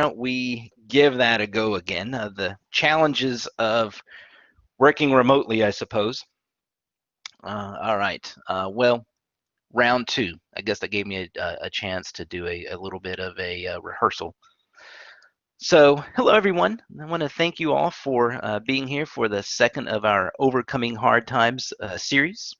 don't we give that a go again? The challenges of working remotely, I suppose. All right. Well, round two. I guess that gave me a chance to do a little bit of a rehearsal. So, hello everyone. I want to thank you all for being here for the second of our Overcoming Hard Times series.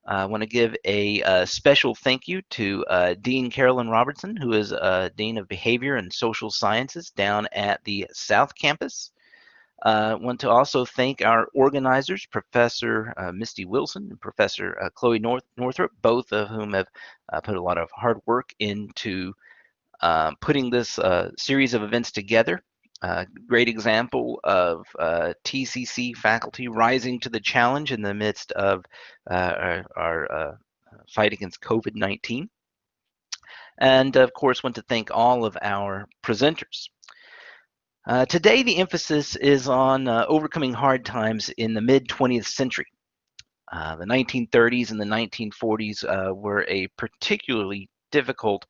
I want to give a special thank you to Dean Carolyn Robertson, who is Dean of Behavior and Social Sciences down at the South Campus. I want to also thank our organizers, Professor Misty Wilson and Professor Chloe Northrop, both of whom have put a lot of hard work into putting this series of events together. Great example of TCC faculty rising to the challenge in the midst of our fight against COVID-19. And of course, want to thank all of our presenters. Today, the emphasis is on overcoming hard times in the mid-20th century. The 1930s and the 1940s were a particularly difficult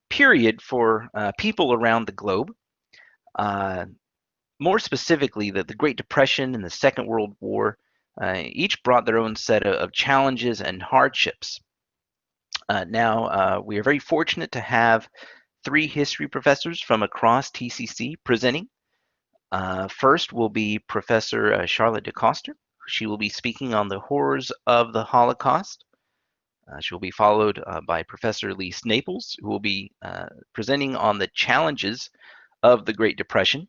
period for people around the globe. More specifically, the Great Depression and the Second World War each brought their own set of challenges and hardships. Now, we are very fortunate to have three history professors from across TCC presenting. First will be Professor Charlotte DeCoster. She will be speaking on the horrors of the Holocaust. She will be followed by Professor Lee Snaples, who will be presenting on the challenges of the Great Depression.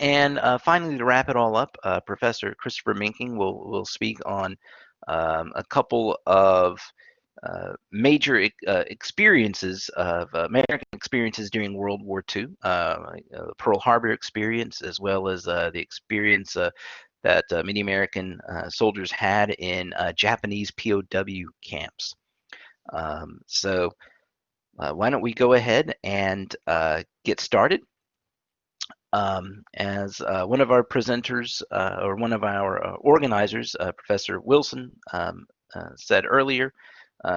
And finally, to wrap it all up, Professor Christopher Minking will speak on a couple of major experiences of American experiences during World War II, the Pearl Harbor experience, as well as the experience that many American soldiers had in Japanese POW camps. So why don't we go ahead and get started? As one of our presenters or one of our organizers, Professor Wilson, said earlier,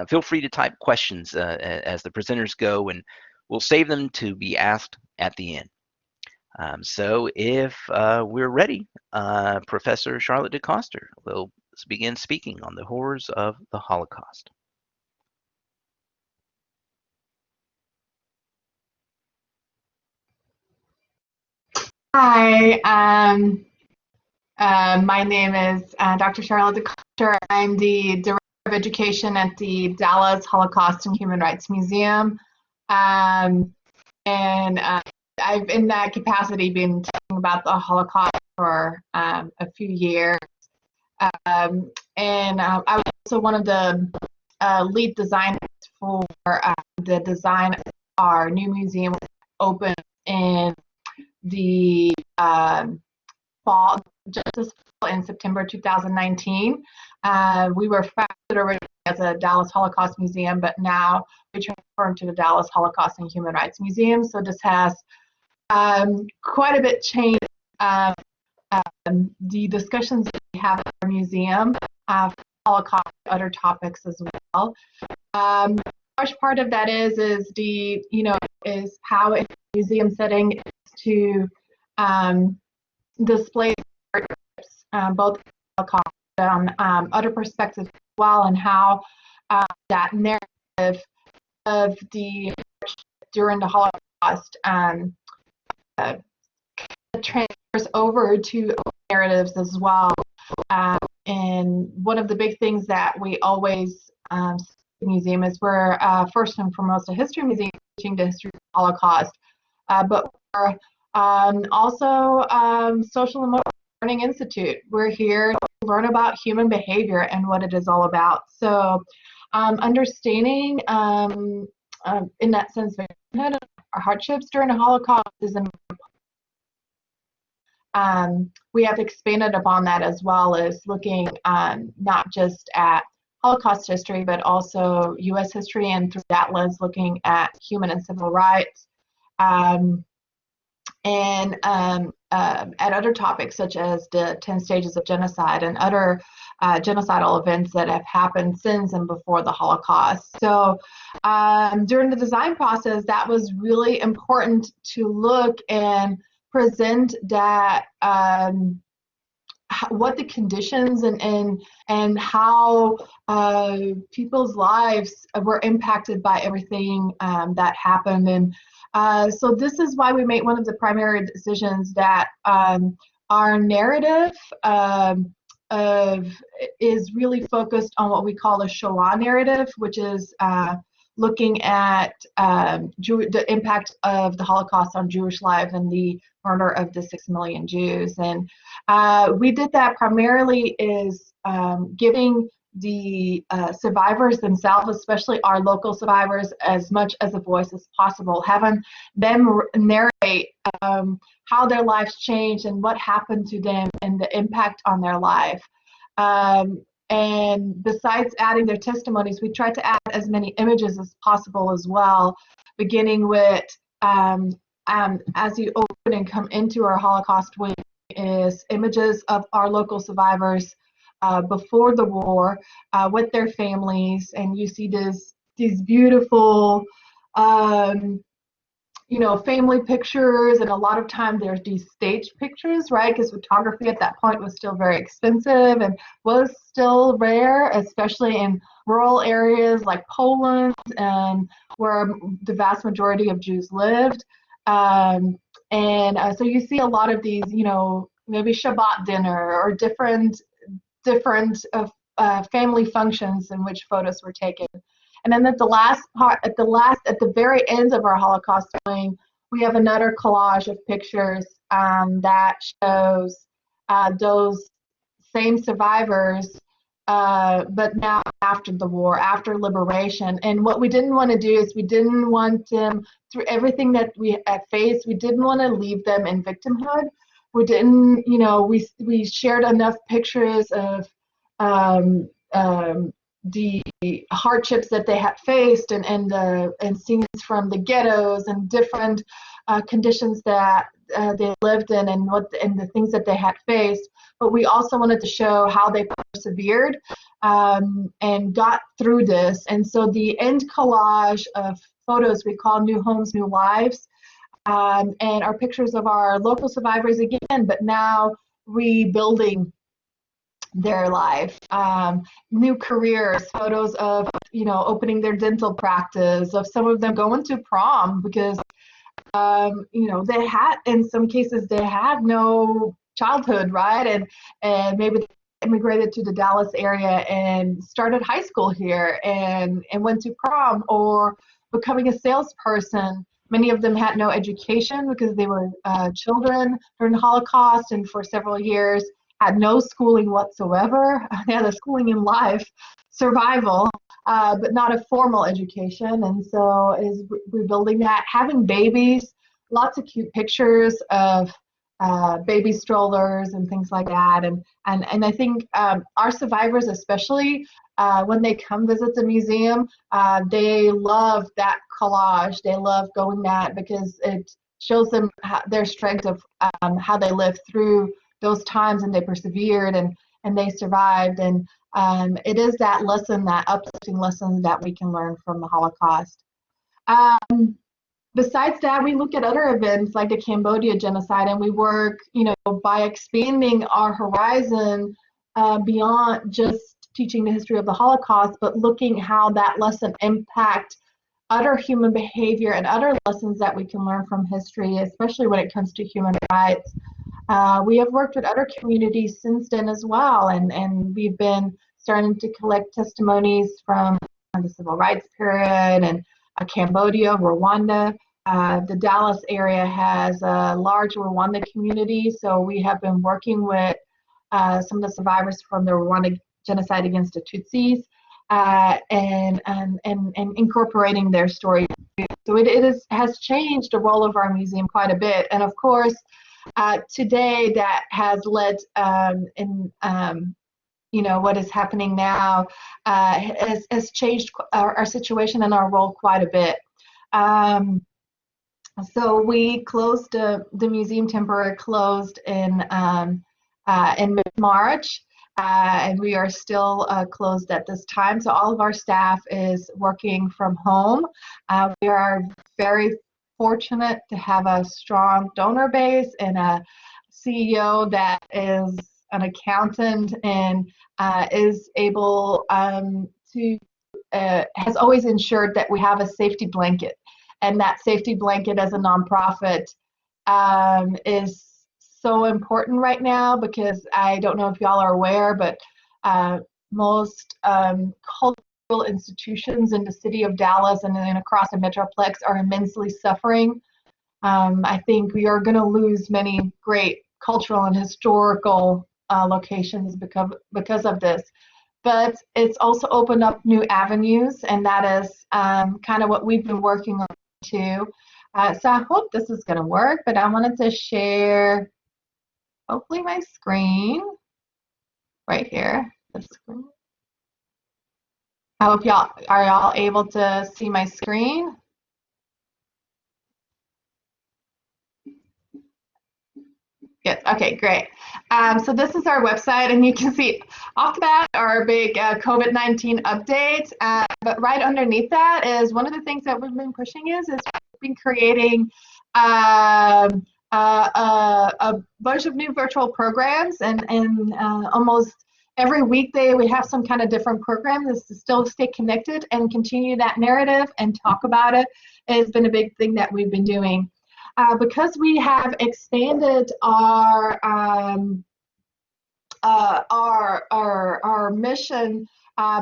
feel free to type questions as the presenters go, and we'll save them to be asked at the end. So if we're ready, Professor Charlotte DeCoster will begin speaking on the horrors of the Holocaust. Hi, my name is Dr. Charlotte DeCoster. I'm the Director of Education at the Dallas Holocaust and Human Rights Museum. And I've, in that capacity, been talking about the Holocaust for a few years. I was also one of the lead designers for the design of our new museum open in the fall, just this fall in September 2019. We were founded originally as a Dallas Holocaust Museum, but now we transformed to the Dallas Holocaust and Human Rights Museum. So this has quite a bit changed the discussions that we have at our museum for Holocaust and other topics as well. Large part of that is how in a museum setting is to display both Holocaust and other perspectives as well, and how that narrative of the during the Holocaust transfers over to narratives as well. And one of the big things that we always museum is we're first and foremost a history museum teaching the history of the Holocaust, but we're also social and emotional learning institute. We're here to learn about human behavior and what it is all about. So understanding in that sense our hardships during the Holocaust is we have expanded upon that, as well as looking not just at Holocaust history, but also U.S. history, and through that lens, looking at human and civil rights. And and at other topics such as the 10 stages of genocide and other genocidal events that have happened since and before the Holocaust. So during the design process, that was really important to look and present that what the conditions and how people's lives were impacted by everything that happened. And so this is why we made one of the primary decisions that our narrative of is really focused on what we call the Shoah narrative, which is looking at the impact of the Holocaust on Jewish life and the murder of the 6 million Jews. And we did that primarily is giving the survivors themselves, especially our local survivors, as much as a voice as possible, having them narrate how their lives changed and what happened to them and the impact on their life. And besides adding their testimonies, we tried to add as many images as possible as well, beginning with, as you open and come into our Holocaust wing, is images of our local survivors before the war with their families. And you see these beautiful family pictures, and a lot of time there's these staged pictures, right? Because photography at that point was still very expensive and was still rare, especially in rural areas like Poland and where the vast majority of Jews lived. So you see a lot of these, maybe Shabbat dinner or different family functions in which photos were taken. And then at the very end of our Holocaust wing, we have another collage of pictures that shows those same survivors, but now after the war, after liberation. And what we didn't want to do is we didn't want them, through everything that we had faced, we didn't want to leave them in victimhood. We didn't, we shared enough pictures of the hardships that they had faced and scenes from the ghettos and different conditions that they lived in and the things that they had faced. But we also wanted to show how they persevered and got through this. And so the end collage of photos we call New Homes, New Lives, and are pictures of our local survivors again, but now rebuilding their life, new careers, photos of opening their dental practice, of some of them going to prom because they had, in some cases, they had no childhood, right? And maybe they immigrated to the Dallas area and started high school here and went to prom, or becoming a salesperson. Many of them had no education because they were children during the Holocaust, and for several years had no schooling whatsoever. They had a schooling in life, survival, but not a formal education. And so is rebuilding that, having babies, lots of cute pictures of baby strollers and things like that. And I think our survivors, especially when they come visit the museum, they love that collage. They love going that because it shows them their strength of how they lived through those times, and they persevered and they survived. And it is that lesson, that uplifting lesson that we can learn from the Holocaust. Besides that, we look at other events like the Cambodia genocide, and we work, by expanding our horizon beyond just teaching the history of the Holocaust, but looking how that lesson impact other human behavior and other lessons that we can learn from history, especially when it comes to human rights. We have worked with other communities since then as well, and we've been starting to collect testimonies from the civil rights period and Cambodia, Rwanda. The Dallas area has a large Rwanda community, so we have been working with some of the survivors from the Rwanda genocide against the Tutsis and incorporating their stories. So it has changed the role of our museum quite a bit, and of course, today that has led what is happening now has changed our situation and our role quite a bit. So we closed the museum temporarily closed in mid-March, and we are still closed at this time. So all of our staff is working from home. We are very fortunate to have a strong donor base and a CEO that is an accountant and is able to has always ensured that we have a safety blanket, and that safety blanket as a nonprofit is so important right now, because I don't know if y'all are aware, but most cultural institutions in the city of Dallas and then across the Metroplex are immensely suffering. I think we are going to lose many great cultural and historical locations because of this. But it's also opened up new avenues, and that is kind of what we've been working on too. So I hope this is going to work, but I wanted to share, hopefully, my screen right here. The screen. I hope y'all able to see my screen. Yes. Okay, great. So this is our website, and you can see off the bat our big COVID-19 update. But right underneath that is one of the things that we've been pushing is we've been creating a bunch of new virtual programs, and almost every weekday we have some kind of different program to still stay connected and continue that narrative and talk about it. Has been a big thing that we've been doing. Because we have expanded our mission,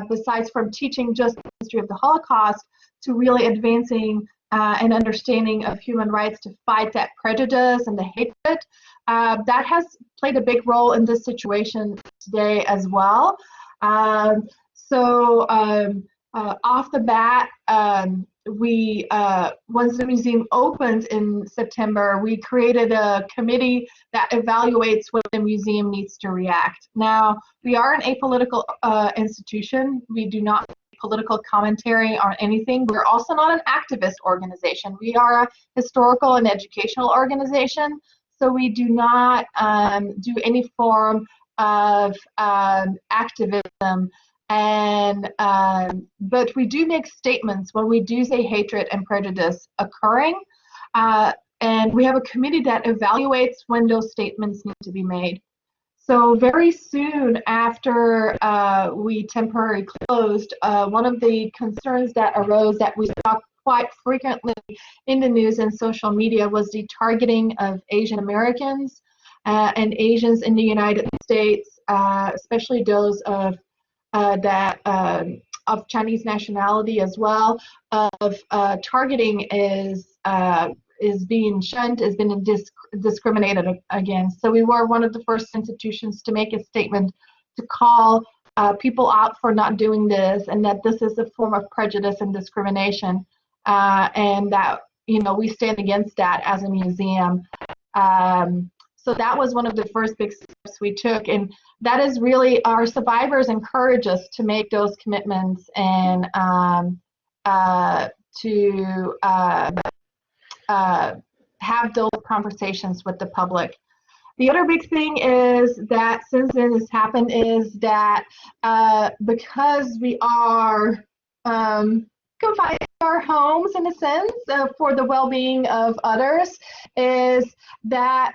besides from teaching just the history of the Holocaust to really advancing an understanding of human rights to fight that prejudice and the hatred, that has played a big role in this situation today as well. Off the bat, we once the museum opened in September, we created a committee that evaluates when the museum needs to react. Now, we are an apolitical institution. We do not make political commentary on anything. We're also not an activist organization. We are a historical and educational organization, so we do not do any form of activism. And but we do make statements when we do say hatred and prejudice occurring, and we have a committee that evaluates when those statements need to be made. So very soon after we temporarily closed, one of the concerns that arose that we saw quite frequently in the news and social media was the targeting of Asian Americans and Asians in the United States, especially those of Chinese nationality as well. Targeting is being shunned, is being discriminated against. So we were one of the first institutions to make a statement to call people out for not doing this, and that this is a form of prejudice and discrimination, and that we stand against that as a museum. So that was one of the first big steps we took, and that is really our survivors encourage us to make those commitments and to have those conversations with the public. The other big thing is that since this has happened is that because we are confined to our homes in a sense for the well-being of others, is that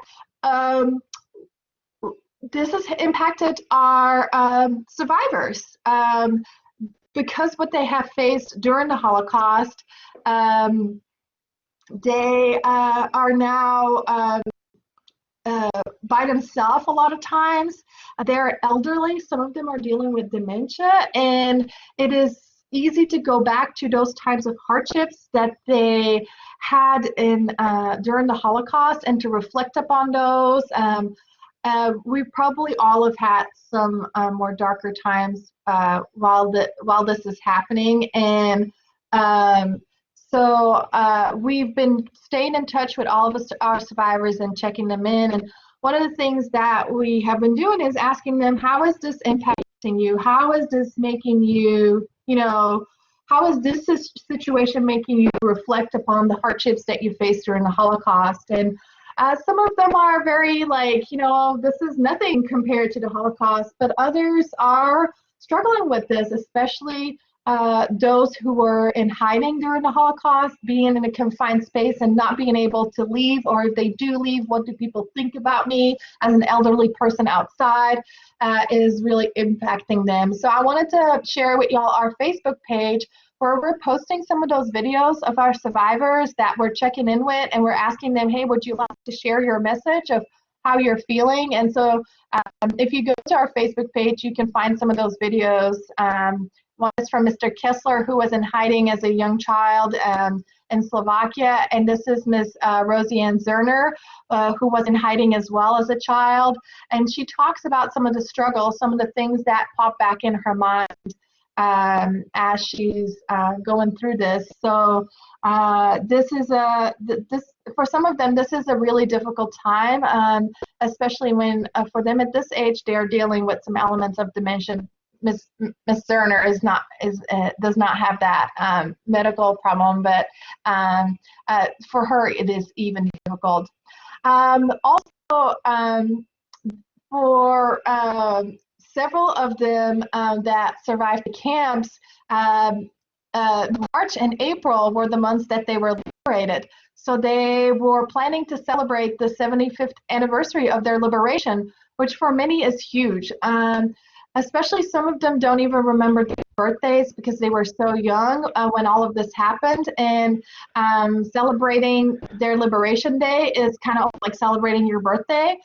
this has impacted our survivors, because what they have faced during the Holocaust, they are now by themselves a lot of times. They're elderly, some of them are dealing with dementia, and it is easy to go back to those types of hardships that they had during the Holocaust and to reflect upon those. We probably all have had some more darker times while this is happening, and so we've been staying in touch with all of our survivors and checking them in. And one of the things that we have been doing is asking them, how is this impacting you? How is this making you, how is this situation making you reflect upon the hardships that you faced during the Holocaust? And some of them are very like, this is nothing compared to the Holocaust, but others are struggling with this, especially those who were in hiding during the Holocaust, being in a confined space and not being able to leave, or if they do leave, what do people think about me as an elderly person outside, is really impacting them. So I wanted to share with y'all our Facebook page where we're posting some of those videos of our survivors that we're checking in with, and we're asking them, hey, would you like to share your message of how you're feeling? And so if you go to our Facebook page, you can find some of those videos. One is from Mr. Kessler, who was in hiding as a young child in Slovakia, and this is Ms. Roseanne Zerner, who was in hiding as well as a child, and she talks about some of the struggles, some of the things that pop back in her mind as she's going through this. So this is for some of them, this is a really difficult time, especially when for them at this age, they're dealing with some elements of dementia. Miss Zerner does not have that medical problem, but for her it is even difficult. Also, for several of them that survived the camps, March and April were the months that they were liberated. So they were planning to celebrate the 75th anniversary of their liberation, which for many is huge. Especially some of them don't even remember their birthdays because they were so young when all of this happened. And celebrating their Liberation Day is kind of like celebrating your birthday.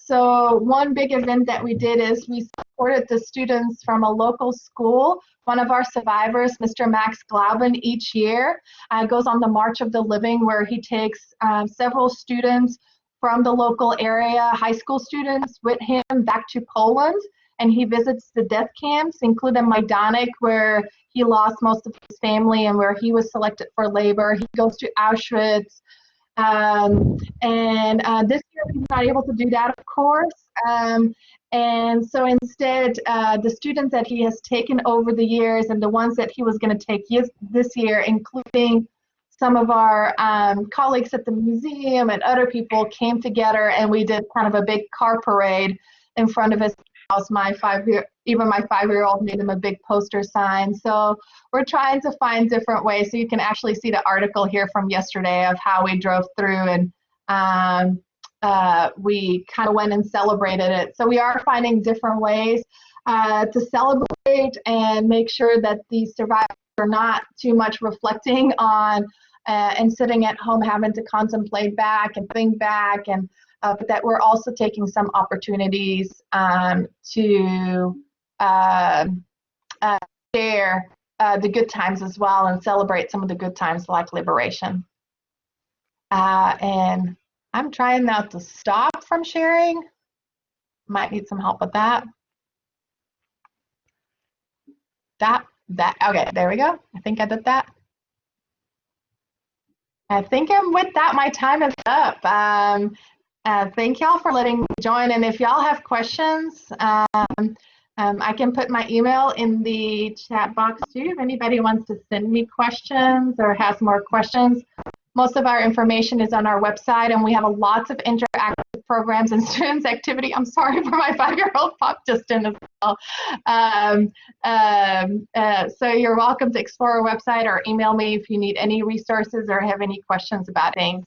So one big event that we did is we supported the students from a local school. One of our survivors, Mr. Max Glauben, each year goes on the March of the Living, where he takes several students from the local area, high school students, with him back to Poland. And he visits the death camps, including Majdanek, where he lost most of his family and where he was selected for labor. He goes to Auschwitz. This year he's not able to do that, of course. And so instead, the students that he has taken over the years and the ones that he was going to take this year, including some of our colleagues at the museum and other people, came together, and we did kind of a big car parade in front of his house. Even my 5-year-old made him a big poster sign. So we're trying to find different ways. So you can actually see the article here from yesterday of how we drove through, and we kind of went and celebrated it. So we are finding different ways to celebrate and make sure that these survivors are not too much reflecting on and sitting at home having to contemplate back and think back, and but that we're also taking some opportunities to share the good times as well and celebrate some of the good times like liberation. And I'm trying not to stop from sharing. Might need some help with that. Okay, there we go. I think I did that. I think with that, my time is up. Thank y'all for letting me join, and if y'all have questions, I can put my email in the chat box too if anybody wants to send me questions or has more questions. Most of our information is on our website, and we have lots of interactive programs and students activity. I'm sorry for my 5-year-old pop just in as well. So you're welcome to explore our website or email me if you need any resources or have any questions about things.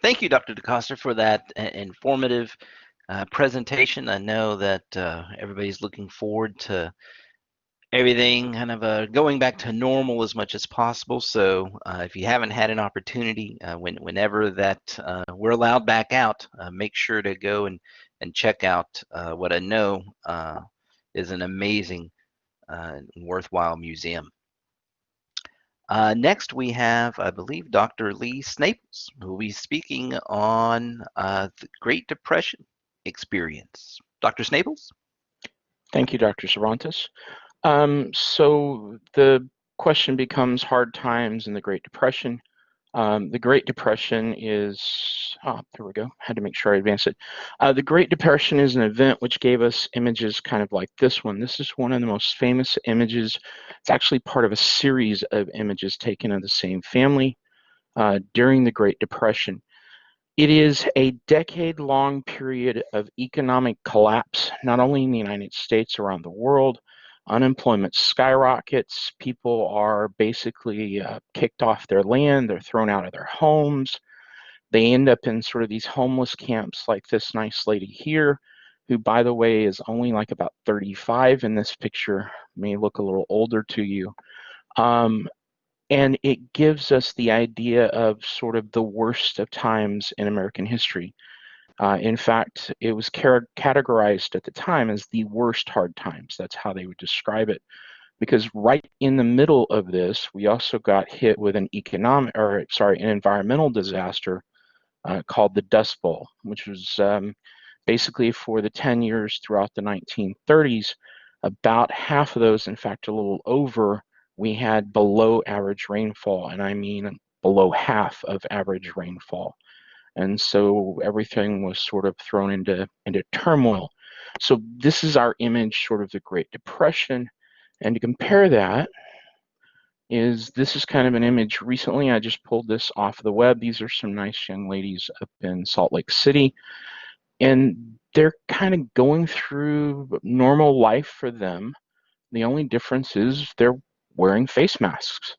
Thank you, Dr. DeCoster, for that informative presentation. I know that everybody's looking forward to everything kind of going back to normal as much as possible. So if you haven't had an opportunity, whenever that we're allowed back out, make sure to go and check out what I know is an amazing and worthwhile museum. Next, we have, I believe, Dr. Lee Snaples, who will be speaking on the Great Depression experience. Dr. Snaples? Thank you, Dr. Cervantes. So the question becomes hard times in the Great Depression. The Great Depression is, there we go, had to make sure I advance it. The Great Depression is an event which gave us images kind of like this one. This is one of the most famous images. It's actually part of a series of images taken of the same family during the Great Depression. It is a decade-long period of economic collapse, not only in the United States, around the world. Unemployment skyrockets. People are basically kicked off their land. They're thrown out of their homes. They end up in sort of these homeless camps like this nice lady here, who, by the way, is only like about 35 in this picture, may look a little older to you. And it gives us the idea of sort of the worst of times in American history. In fact, it was categorized at the time as the worst hard times. That's how they would describe it. Because right in the middle of this, we also got hit with an environmental disaster called the Dust Bowl, which was basically for the 10 years throughout the 1930s. About half of those, in fact, a little over, we had below average rainfall, and I mean below half of average rainfall. And so everything was sort of thrown into turmoil. So this is our image, sort of the Great Depression. And to compare that, this is kind of an image recently. I just pulled this off the web. These are some nice young ladies up in Salt Lake City, and they're kind of going through normal life for them. The only difference is they're wearing face masks.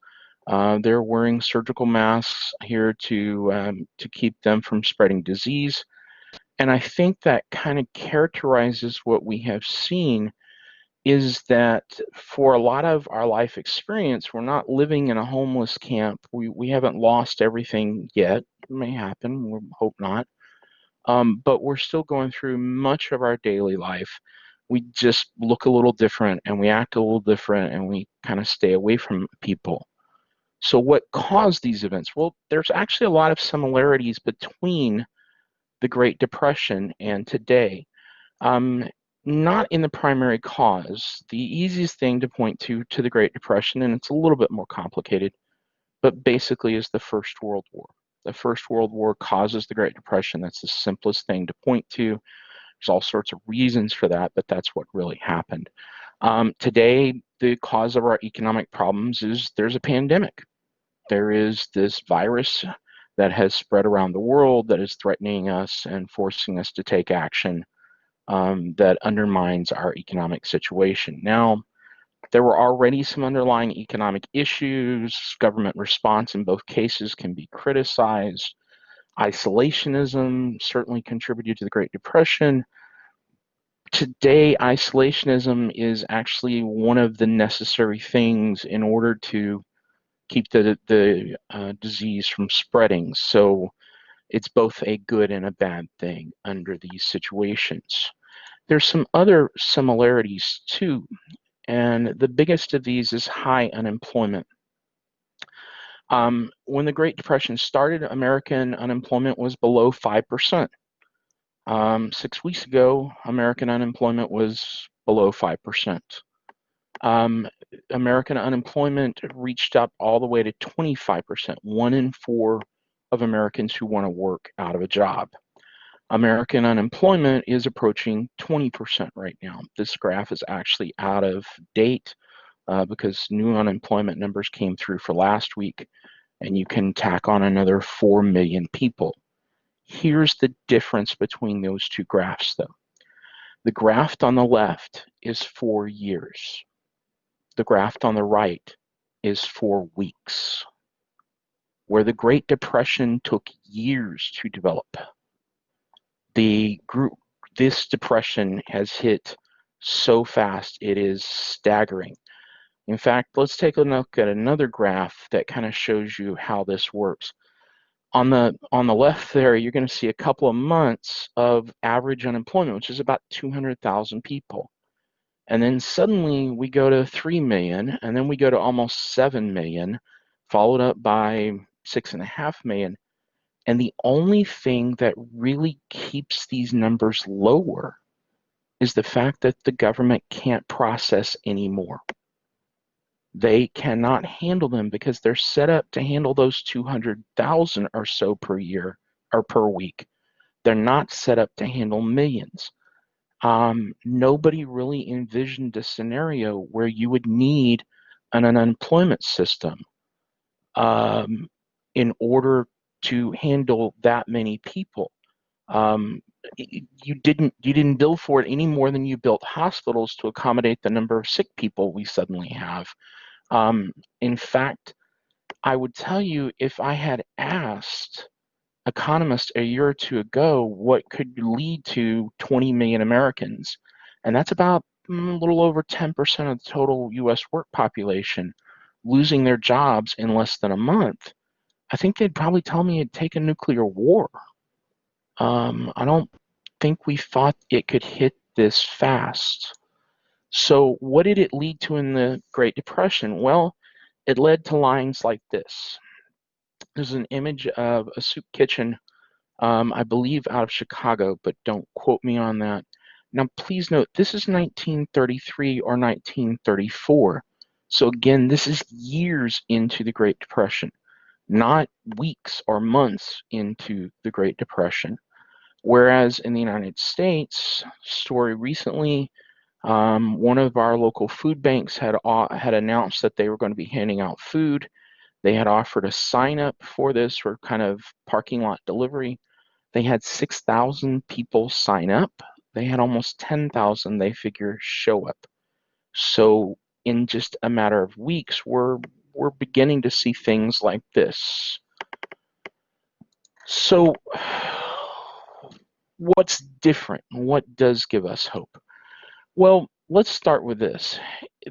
They're wearing surgical masks here to keep them from spreading disease. And I think that kind of characterizes what we have seen is that for a lot of our life experience, we're not living in a homeless camp. We haven't lost everything yet. It may happen, we hope not. But we're still going through much of our daily life. We just look a little different and we act a little different and we kind of stay away from people. So what caused these events? Well, there's actually a lot of similarities between the Great Depression and today. Not in the primary cause. The easiest thing to point to the Great Depression, and it's a little bit more complicated, but basically is the First World War. The First World War causes the Great Depression. That's the simplest thing to point to. There's all sorts of reasons for that, but that's what really happened. Today, the cause of our economic problems is there's a pandemic. There is this virus that has spread around the world that is threatening us and forcing us to take action that undermines our economic situation. Now, there were already some underlying economic issues. Government response in both cases can be criticized. Isolationism certainly contributed to the Great Depression. Today, isolationism is actually one of the necessary things in order to keep the disease from spreading. So it's both a good and a bad thing under these situations. There's some other similarities too, and the biggest of these is high unemployment. When the Great Depression started, American unemployment was below 5%. 6 weeks ago, American unemployment was below 5%. American unemployment reached up all the way to 25%. 1 in 4 of Americans who want to work out of a job. American unemployment is approaching 20% right now. This graph is actually out of date because new unemployment numbers came through for last week, and you can tack on another 4 million people. Here's the difference between those two graphs, though. The graph on the left is 4 years. The graph on the right is 4 weeks. Where the Great Depression took years to develop, this depression has hit so fast, it is staggering. In fact, let's take a look at another graph that kind of shows you how this works. On the left there, you're going to see a couple of months of average unemployment, which is about 200,000 people. And then suddenly we go to 3 million, and then we go to almost 7 million, followed up by 6.5 million. And the only thing that really keeps these numbers lower is the fact that the government can't process anymore. They cannot handle them because they're set up to handle those 200,000 or so per year or per week. They're not set up to handle millions. Nobody really envisioned a scenario where you would need an unemployment system um, in order to handle that many people. Um, you didn't bill for it any more than you built hospitals to accommodate the number of sick people we suddenly have. In fact, I would tell you, if I had asked economists a year or two ago what could lead to 20 million Americans, and that's about a little over 10% of the total US work population, losing their jobs in less than a month, I think they'd probably tell me it'd take a nuclear war. I don't think we thought it could hit this fast. So what did it lead to in the Great Depression? Well, it led to lines like this. There's an image of a soup kitchen, I believe out of Chicago, but don't quote me on that. Now, please note, this is 1933 or 1934. So again, this is years into the Great Depression, not weeks or months into the Great Depression. Whereas in the United States, story recently, one of our local food banks had announced that they were going to be handing out food. They had offered a sign up for this for kind of parking lot delivery. They had 6,000 people sign up. They had almost 10,000, they figure, show up. So in just a matter of weeks, we're beginning to see things like this. So what's different? What does give us hope? Well, let's start with this.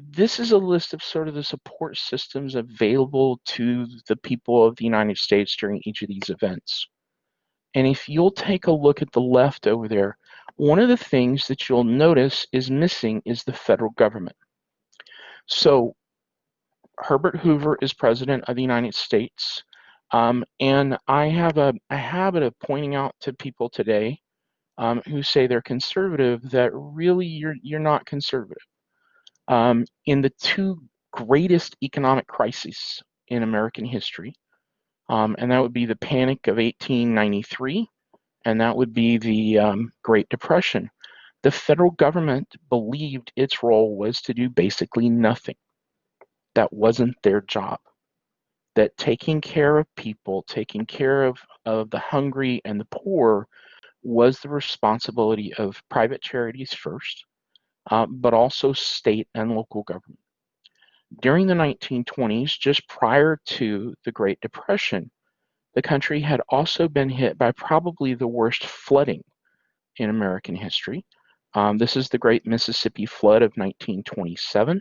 This is a list of sort of the support systems available to the people of the United States during each of these events. And if you'll take a look at the left over there, one of the things that you'll notice is missing is the federal government. So Herbert Hoover is president of the United States. And I have a habit of pointing out to people today who say they're conservative that really you're not conservative. In the two greatest economic crises in American history, and that would be the Panic of 1893, and that would be the Great Depression. The federal government believed its role was to do basically nothing. That wasn't their job. That taking care of people, taking care of the hungry and the poor was the responsibility of private charities first, but also state and local government. During the 1920s, just prior to the Great Depression, the country had also been hit by probably the worst flooding in American history. This is the Great Mississippi Flood of 1927.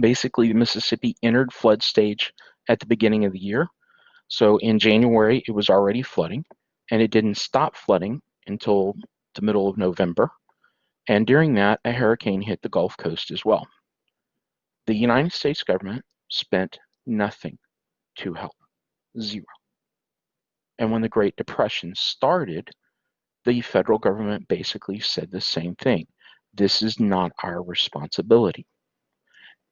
Basically, the Mississippi entered flood stage at the beginning of the year. So in January, it was already flooding, and it didn't stop flooding until the middle of November. And during that, a hurricane hit the Gulf Coast as well. The United States government spent nothing to help, zero. And when the Great Depression started, the federal government basically said the same thing. This is not our responsibility.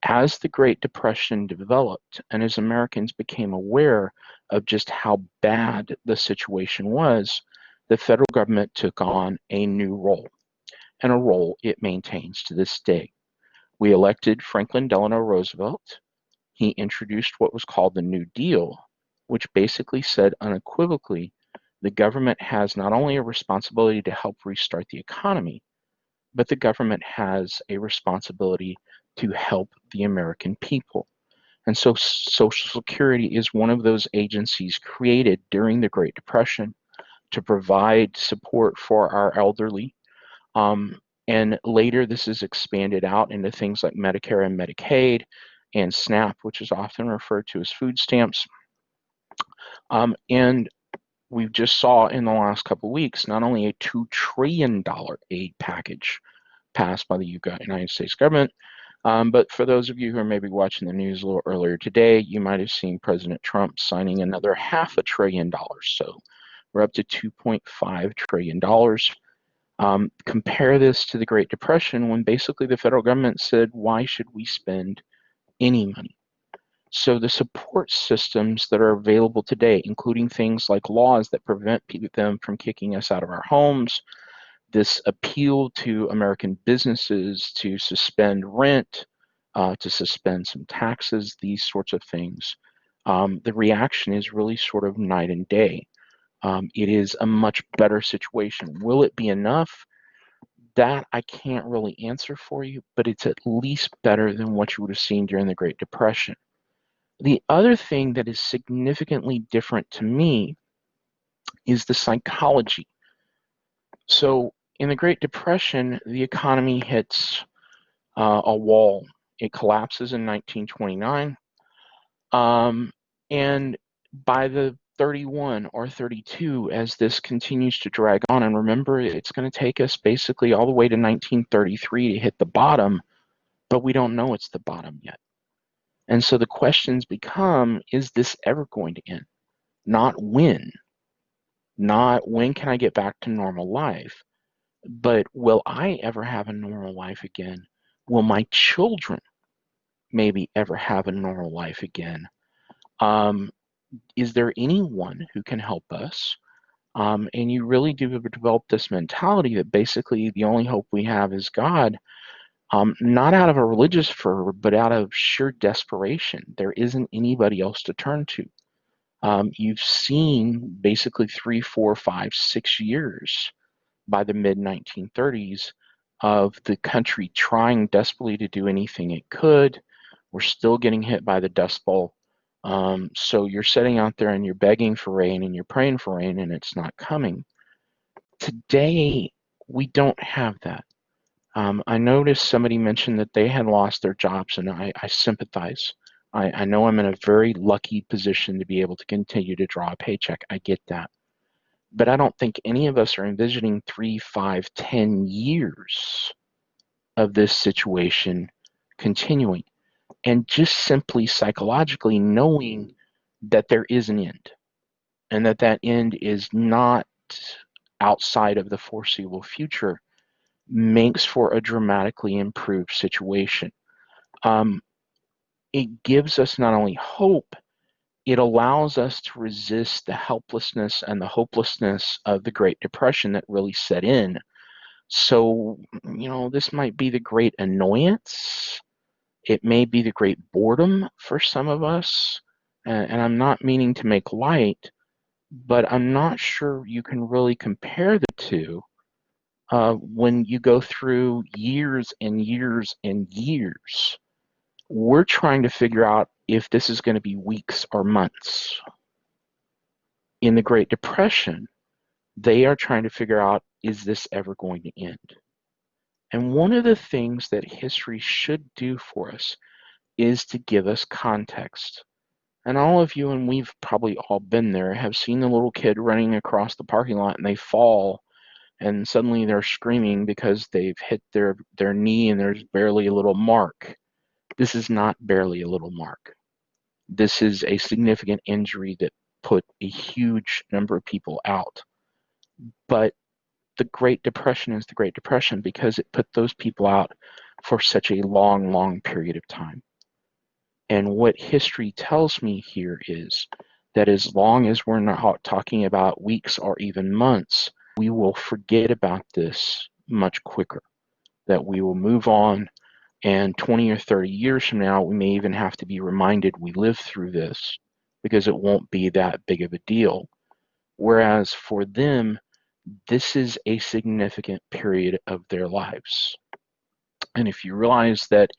As the Great Depression developed and as Americans became aware of just how bad the situation was, the federal government took on a new role, and a role it maintains to this day. We elected Franklin Delano Roosevelt. He introduced what was called the New Deal, which basically said unequivocally, the government has not only a responsibility to help restart the economy, but the government has a responsibility to help the American people. And so Social Security is one of those agencies created during the Great Depression to provide support for our elderly. And later, this is expanded out into things like Medicare and Medicaid and SNAP, which is often referred to as food stamps. And we just saw in the last couple of weeks, not only a $2 trillion aid package passed by the United States government, but for those of you who are maybe watching the news a little earlier today, you might have seen President Trump signing another $500 billion. So we're up to $2.5 trillion. Compare this to the Great Depression when basically the federal government said, why should we spend any money. So the support systems that are available today, including things like laws that prevent them from kicking us out of our homes, this appeal to American businesses to suspend rent, to suspend some taxes, these sorts of things, the reaction is really sort of night and day. It is a much better situation. Will it be enough? That I can't really answer for you, but it's at least better than what you would have seen during the Great Depression. The other thing that is significantly different to me is the psychology. So in the Great Depression, the economy hits a wall. It collapses in 1929. And by the 31 or 32, as this continues to drag on, and remember, it's going to take us basically all the way to 1933 to hit the bottom, but we don't know it's the bottom yet. And so the questions become, is this ever going to end? Not when. Not when can I get back to normal life, but will I ever have a normal life again? Will my children maybe ever have a normal life again? Is there anyone who can help us? And you really do develop this mentality that basically the only hope we have is God, not out of a religious fervor, but out of sheer desperation. There isn't anybody else to turn to. You've seen basically 3, 4, 5, 6 years by the mid-1930s of the country trying desperately to do anything it could. We're still getting hit by the Dust Bowl. So you're sitting out there and you're begging for rain and you're praying for rain and it's not coming. Today, we don't have that. I noticed somebody mentioned that they had lost their jobs, and I sympathize. I know I'm in a very lucky position to be able to continue to draw a paycheck. I get that. But I don't think any of us are envisioning 3, 5, 10 years of this situation continuing. And just simply psychologically knowing that there is an end and that end is not outside of the foreseeable future makes for a dramatically improved situation. It gives us not only hope, it allows us to resist the helplessness and the hopelessness of the Great Depression that really set in. So, this might be the great annoyance. It may be the great boredom for some of us. And I'm not meaning to make light, but I'm not sure you can really compare the two when you go through years and years and years. We're trying to figure out if this is going to be weeks or months. In the Great Depression, they are trying to figure out, is this ever going to end? And one of the things that history should do for us is to give us context. And all of you, and we've probably all been there, have seen the little kid running across the parking lot and they fall and suddenly they're screaming because they've hit their knee and there's barely a little mark. This is not barely a little mark. This is a significant injury that put a huge number of people out. But the Great Depression is the Great Depression because it put those people out for such a long, long period of time. And what history tells me here is that as long as we're not talking about weeks or even months, we will forget about this much quicker, that we will move on, and 20 or 30 years from now, we may even have to be reminded we lived through this because it won't be that big of a deal. Whereas for them, this is a significant period of their lives. And if you realize that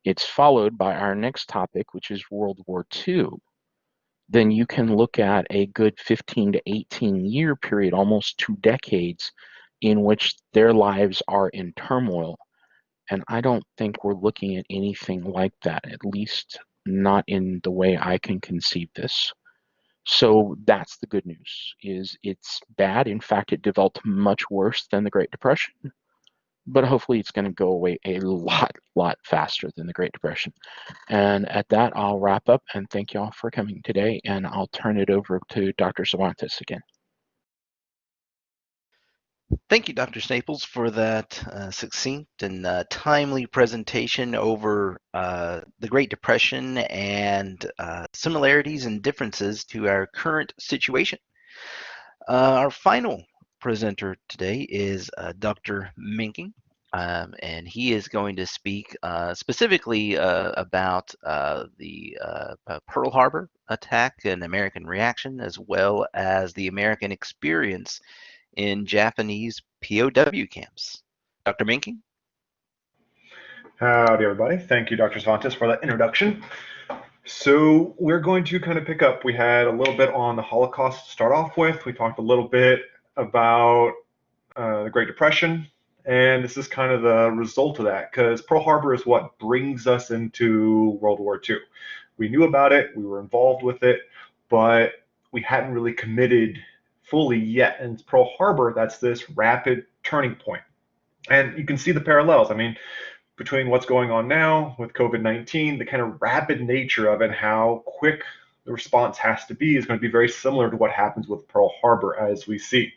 it's followed by our next topic, which is World War II, then you can look at a good 15 to 18 year period, almost 2 decades, in which their lives are in turmoil. And I don't think we're looking at anything like that, at least not in the way I can conceive this. So that's the good news, is it's bad. In fact, it developed much worse than the Great Depression, but hopefully it's going to go away a lot faster than the Great Depression. And at that, I'll wrap up and thank you all for coming today, and I'll turn it over to Dr. Cervantes again. Thank you, Dr. Staples, for that succinct and timely presentation over the Great Depression and similarities and differences to our current situation. Our final presenter today is Dr. Minking, and he is going to speak specifically about the Pearl Harbor attack and American reaction, as well as the American experience in Japanese POW camps. Dr. Minking? Howdy, everybody. Thank you, Dr. Svantis, for that introduction. So we're going to kind of pick up. We had a little bit on the Holocaust to start off with. We talked a little bit about the Great Depression, and this is kind of the result of that, because Pearl Harbor is what brings us into World War II. We knew about it, we were involved with it, but we hadn't really committed fully yet. And Pearl Harbor, that's this rapid turning point. And you can see the parallels. I mean, between what's going on now with COVID-19, the kind of rapid nature of it, how quick the response has to be, is going to be very similar to what happens with Pearl Harbor, as we see.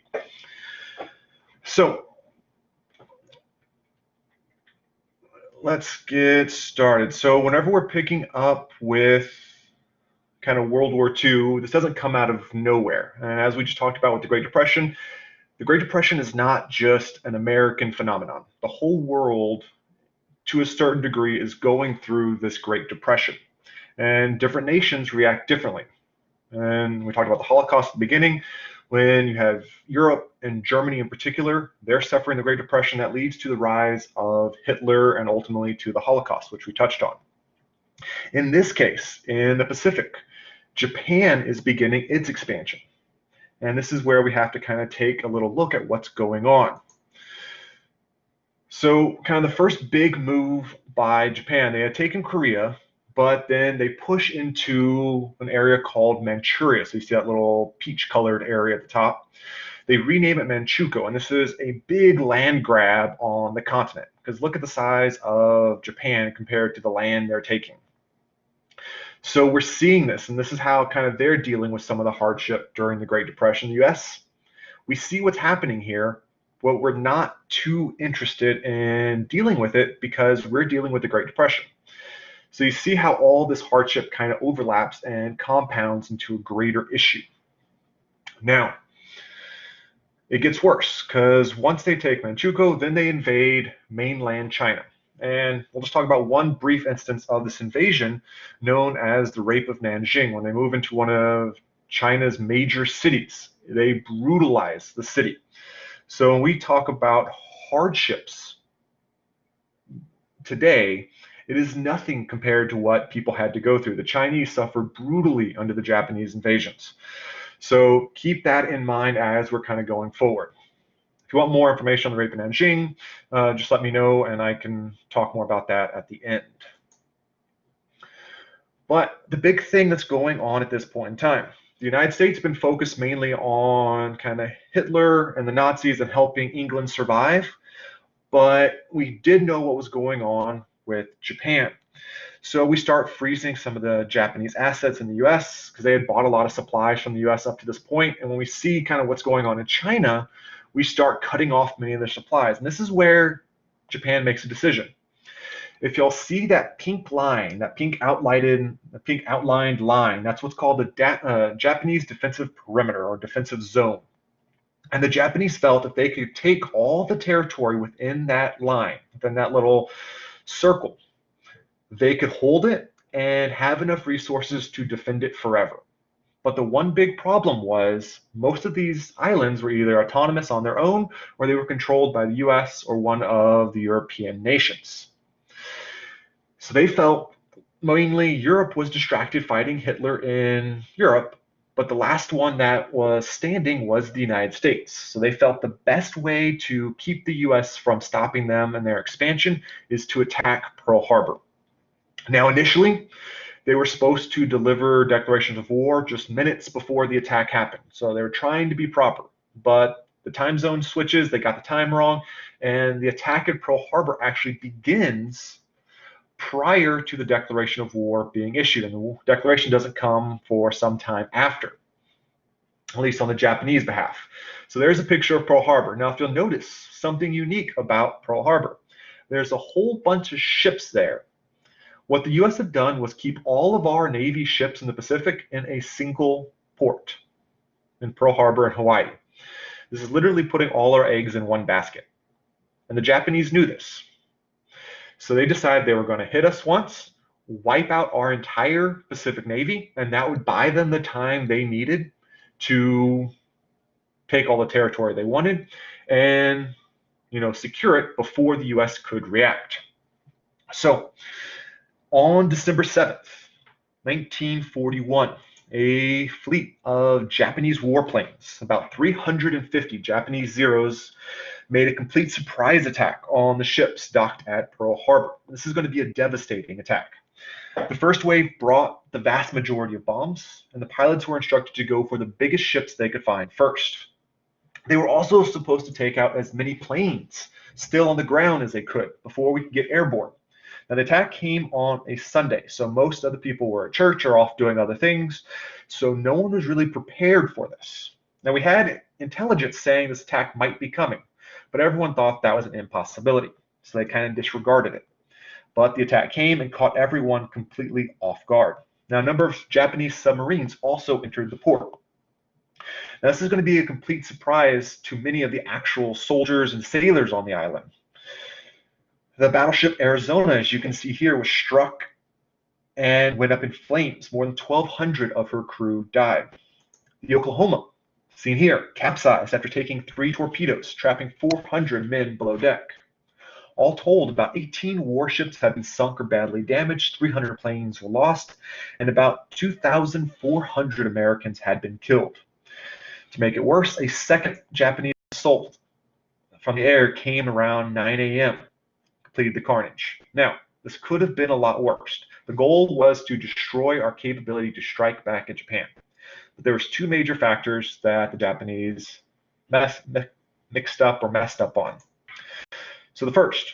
So let's get started. So whenever we're picking up with kind of World War II, this doesn't come out of nowhere. And as we just talked about with the Great Depression is not just an American phenomenon. The whole world, to a certain degree, is going through this Great Depression, and different nations react differently. And we talked about the Holocaust at the beginning. When you have Europe and Germany in particular, they're suffering the Great Depression that leads to the rise of Hitler and ultimately to the Holocaust, which we touched on. In this case, in the Pacific, Japan is beginning its expansion. And this is where we have to kind of take a little look at what's going on. So kind of the first big move by Japan, they had taken Korea, but then they push into an area called Manchuria. So you see that little peach-colored area at the top. They rename it Manchukuo, and this is a big land grab on the continent, because look at the size of Japan compared to the land they're taking. So we're seeing this, and this is how kind of they're dealing with some of the hardship during the Great Depression in the US. We see what's happening here, but we're not too interested in dealing with it because we're dealing with the Great Depression. So you see how all this hardship kind of overlaps and compounds into a greater issue. Now, it gets worse, because once they take Manchukuo, then they invade mainland China. And we'll just talk about one brief instance of this invasion, known as the Rape of Nanjing. When they move into one of China's major cities, they brutalize the city. So when we talk about hardships today, it is nothing compared to what people had to go through. The Chinese suffered brutally under the Japanese invasions. So keep that in mind as we're kind of going forward. If you want more information on the Rape of Nanjing, just let me know and I can talk more about that at the end. But the big thing that's going on at this point in time, the United States has been focused mainly on kind of Hitler and the Nazis and helping England survive, but we did know what was going on with Japan. So we start freezing some of the Japanese assets in the US because they had bought a lot of supplies from the US up to this point. And when we see kind of what's going on in China, we start cutting off many of their supplies. And this is where Japan makes a decision. If you'll see that pink line, that pink outlined line, that's what's called the Japanese defensive perimeter or defensive zone. And the Japanese felt if they could take all the territory within that line, within that little circle, they could hold it and have enough resources to defend it forever. But the one big problem was most of these islands were either autonomous on their own or they were controlled by the US or one of the European nations. So they felt mainly Europe was distracted fighting Hitler in Europe, but the last one that was standing was the United States. So they felt the best way to keep the US from stopping them and their expansion is to attack Pearl Harbor. Now, initially, they were supposed to deliver declarations of war just minutes before the attack happened. So they were trying to be proper, but the time zone switches, they got the time wrong, and the attack at Pearl Harbor actually begins prior to the declaration of war being issued, and the declaration doesn't come for some time after. at least on the Japanese behalf. So there's a picture of Pearl Harbor. Now, if you'll notice something unique about Pearl Harbor, there's a whole bunch of ships there. What the U.S. had done was keep all of our Navy ships in the Pacific in a single port in Pearl Harbor in Hawaii. This is literally putting all our eggs in one basket. And the Japanese knew this. So they decided they were going to hit us once, wipe out our entire Pacific Navy, and that would buy them the time they needed to take all the territory they wanted and, secure it before the U.S. could react. So on December 7th, 1941, a fleet of Japanese warplanes, about 350 Japanese Zeros, made a complete surprise attack on the ships docked at Pearl Harbor. This is going to be a devastating attack. The first wave brought the vast majority of bombs, and the pilots were instructed to go for the biggest ships they could find first. They were also supposed to take out as many planes still on the ground as they could before we could get airborne. Now, the attack came on a Sunday, so most of the people were at church or off doing other things, so no one was really prepared for this. Now, we had intelligence saying this attack might be coming, but everyone thought that was an impossibility, so they kind of disregarded it. But the attack came and caught everyone completely off guard. Now, a number of Japanese submarines also entered the port. Now, this is going to be a complete surprise to many of the actual soldiers and sailors on the island. The battleship Arizona, as you can see here, was struck and went up in flames. More than 1,200 of her crew died. The Oklahoma, seen here, capsized after taking 3 torpedoes, trapping 400 men below deck. All told, about 18 warships had been sunk or badly damaged, 300 planes were lost, and about 2,400 Americans had been killed. To make it worse, a second Japanese assault from the air came around 9 a.m., completed the carnage. Now, this could have been a lot worse. The goal was to destroy our capability to strike back at Japan. But there was 2 major factors that the Japanese mixed up or messed up on. So the first,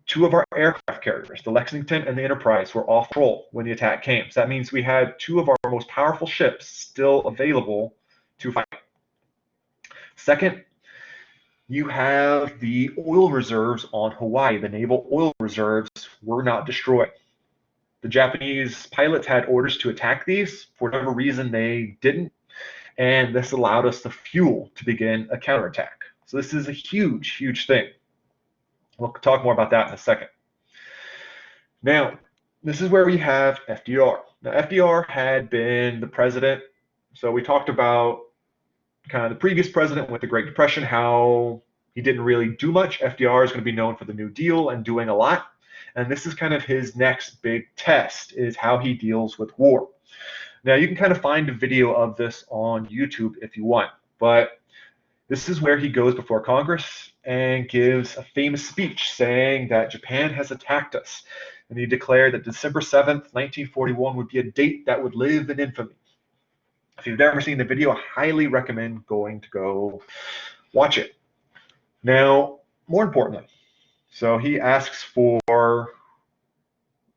2 of our aircraft carriers, the Lexington and the Enterprise, were off patrol when the attack came. So that means we had 2 of our most powerful ships still available to fight. Second, you have the oil reserves on Hawaii. The naval oil reserves were not destroyed. The Japanese pilots had orders to attack these. For whatever reason, they didn't, and this allowed us the fuel to begin a counterattack. So this is a huge, huge thing. We'll talk more about that in a second. Now, this is where we have FDR. Now, FDR had been the president. So we talked about kind of the previous president with the Great Depression, how he didn't really do much. FDR is going to be known for the New Deal and doing a lot. And this is kind of his next big test, is how he deals with war. Now, you can kind of find a video of this on YouTube if you want, but this is where he goes before Congress and gives a famous speech saying that Japan has attacked us. And he declared that December 7th, 1941 would be a date that would live in infamy. If you've never seen the video, I highly recommend going to go watch it. Now, more importantly, so he asks for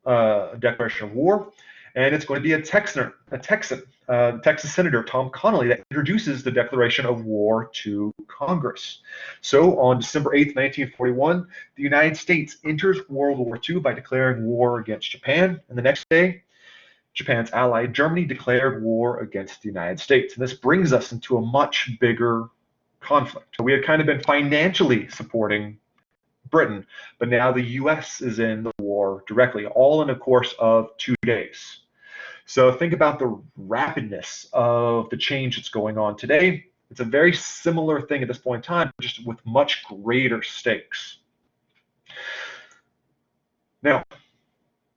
a declaration of war, and it's going to be a Texan, Texas Senator Tom Connally, that introduces the declaration of war to Congress. So on December 8th, 1941, the United States enters World War II by declaring war against Japan, and the next day, Japan's ally Germany declared war against the United States. And this brings us into a much bigger conflict. We had kind of been financially supporting Britain, but now the US is in the war directly, all in a course of 2 days. So think about the rapidness of the change that's going on today. It's a very similar thing at this point in time, just with much greater stakes. Now,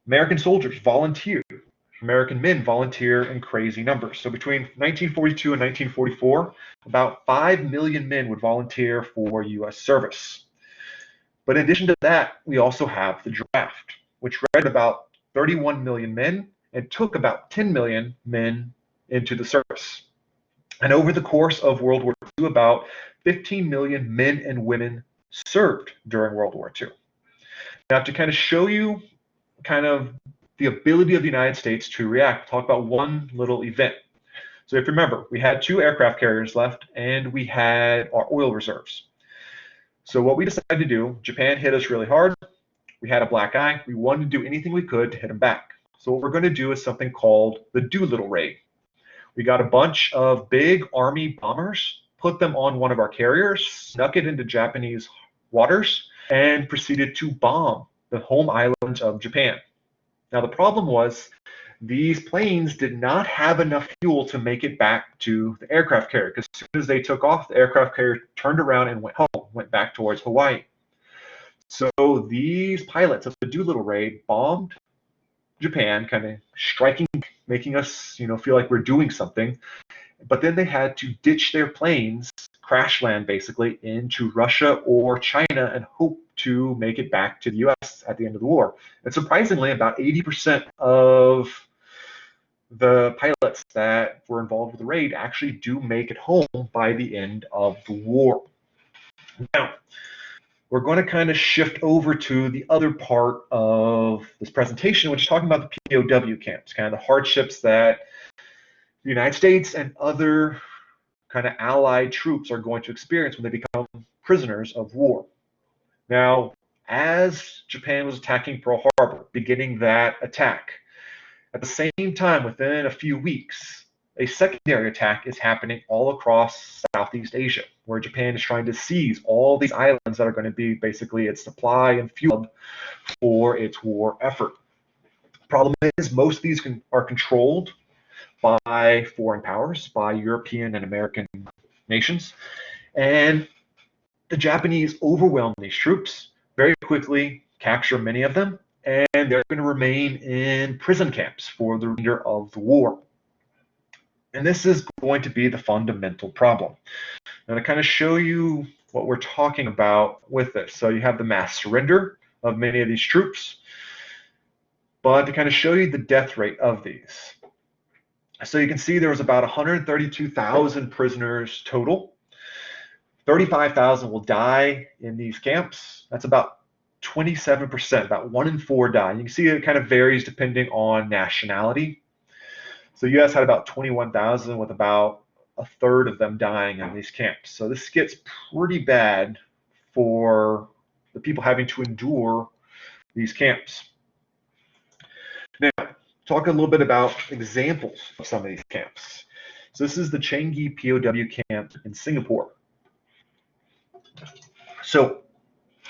American soldiers volunteered. American men volunteer in crazy numbers. So between 1942 and 1944, about 5 million men would volunteer for U.S. service. But in addition to that, we also have the draft, which read about 31 million men and took about 10 million men into the service. And over the course of World War II, about 15 million men and women served during World War II. Now, to kind of show you kind of the ability of the United States to react, talk about one little event. So if you remember, we had 2 aircraft carriers left, and we had our oil reserves. So what we decided to do, Japan hit us really hard. We had a black eye. We wanted to do anything we could to hit them back. So what we're going to do is something called the Doolittle raid. We got a bunch of big army bombers, put them on one of our carriers, snuck it into Japanese waters, and proceeded to bomb the home island of Japan. Now the problem was these planes did not have enough fuel to make it back to the aircraft carrier, because as soon as they took off, the aircraft carrier turned around and went home, went back towards Hawaii. So these pilots of the Doolittle raid bombed Japan, kind of striking, making us, feel like we're doing something. But then they had to ditch their planes, crash land basically, into Russia or China and hope to make it back to the US at the end of the war. And surprisingly, about 80% of the pilots that were involved with the raid actually do make it home by the end of the war. Now, we're going to kind of shift over to the other part of this presentation, which is talking about the POW camps, kind of the hardships that the United States and other kind of allied troops are going to experience when they become prisoners of war. Now, as Japan was attacking Pearl Harbor, beginning that attack, at the same time, within a few weeks, a secondary attack is happening all across Southeast Asia, where Japan is trying to seize all these islands that are going to be basically its supply and fuel for its war effort. Problem is, most of these are controlled by foreign powers, by European and American nations, and the Japanese overwhelm these troops, very quickly capture many of them, and they're going to remain in prison camps for the remainder of the war. And this is going to be the fundamental problem. Now, to kind of show you what we're talking about with this, so you have the mass surrender of many of these troops, but to kind of show you the death rate of these. So you can see there was about 132,000 prisoners total. 35,000 will die in these camps. That's about 27%, about 1 in 4 die. You can see it kind of varies depending on nationality. So the US had about 21,000, with about a third of them dying in these camps. So this gets pretty bad for the people having to endure these camps. Now, talk a little bit about examples of some of these camps. So this is the Changi POW camp in Singapore. So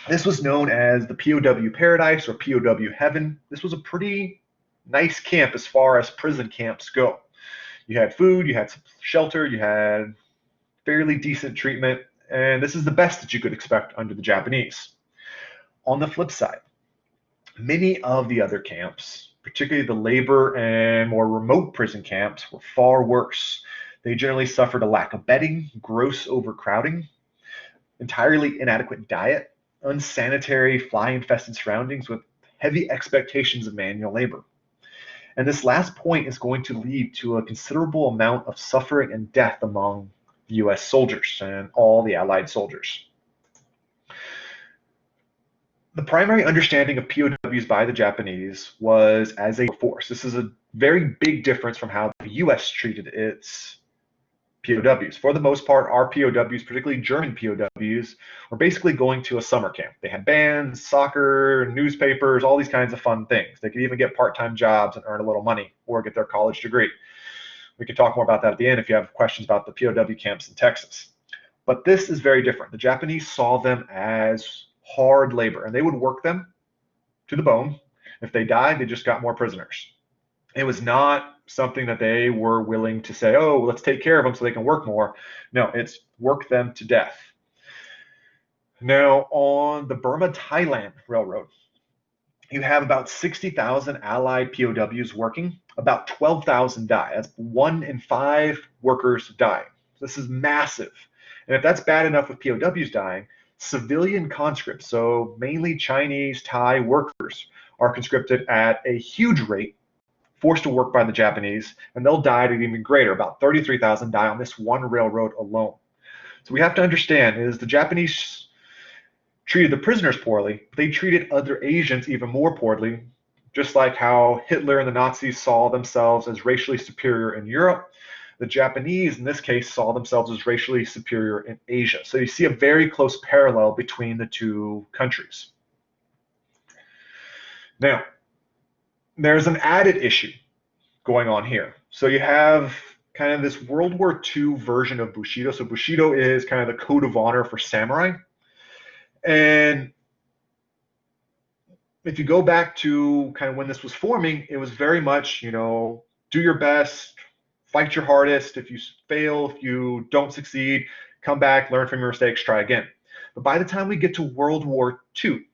this was known as the POW Paradise or POW Heaven. This was a pretty nice camp as far as prison camps go. You had food, you had shelter, you had fairly decent treatment, and this is the best that you could expect under the Japanese. On the flip side, many of the other camps, particularly the labor and more remote prison camps, were far worse. They generally suffered a lack of bedding, gross overcrowding, entirely inadequate diet, unsanitary fly-infested surroundings with heavy expectations of manual labor. And this last point is going to lead to a considerable amount of suffering and death among the US soldiers and all the Allied soldiers. The primary understanding of POWs by the Japanese was as a force. This is a very big difference from how the US treated its POWs. For the most part, our POWs, particularly German POWs, were basically going to a summer camp. They had bands, soccer, newspapers, all these kinds of fun things. They could even get part-time jobs and earn a little money or get their college degree. We can talk more about that at the end if you have questions about the POW camps in Texas. But this is very different. The Japanese saw them as hard labor, and they would work them to the bone. If they died, they just got more prisoners. It was not something that they were willing to say, oh, let's take care of them so they can work more. No, it's work them to death. Now, on the Burma-Thailand Railroad, you have about 60,000 Allied POWs working. About 12,000 die. That's 1 in 5 workers die. This is massive. And if that's bad enough with POWs dying, civilian conscripts, so mainly Chinese, Thai workers, are conscripted at a huge rate, forced to work by the Japanese, and they'll die at an even greater. About 33,000 die on this one railroad alone. So we have to understand is the Japanese treated the prisoners poorly, but they treated other Asians even more poorly, just like how Hitler and the Nazis saw themselves as racially superior in Europe. The Japanese, in this case, saw themselves as racially superior in Asia. So you see a very close parallel between the two countries. Now, there's an added issue going on here. So you have kind of this World War II version of Bushido. So Bushido is kind of the code of honor for samurai. And if you go back to kind of when this was forming, it was very much, do your best, fight your hardest. If you fail, if you don't succeed, come back, learn from your mistakes, try again. But by the time we get to World War II,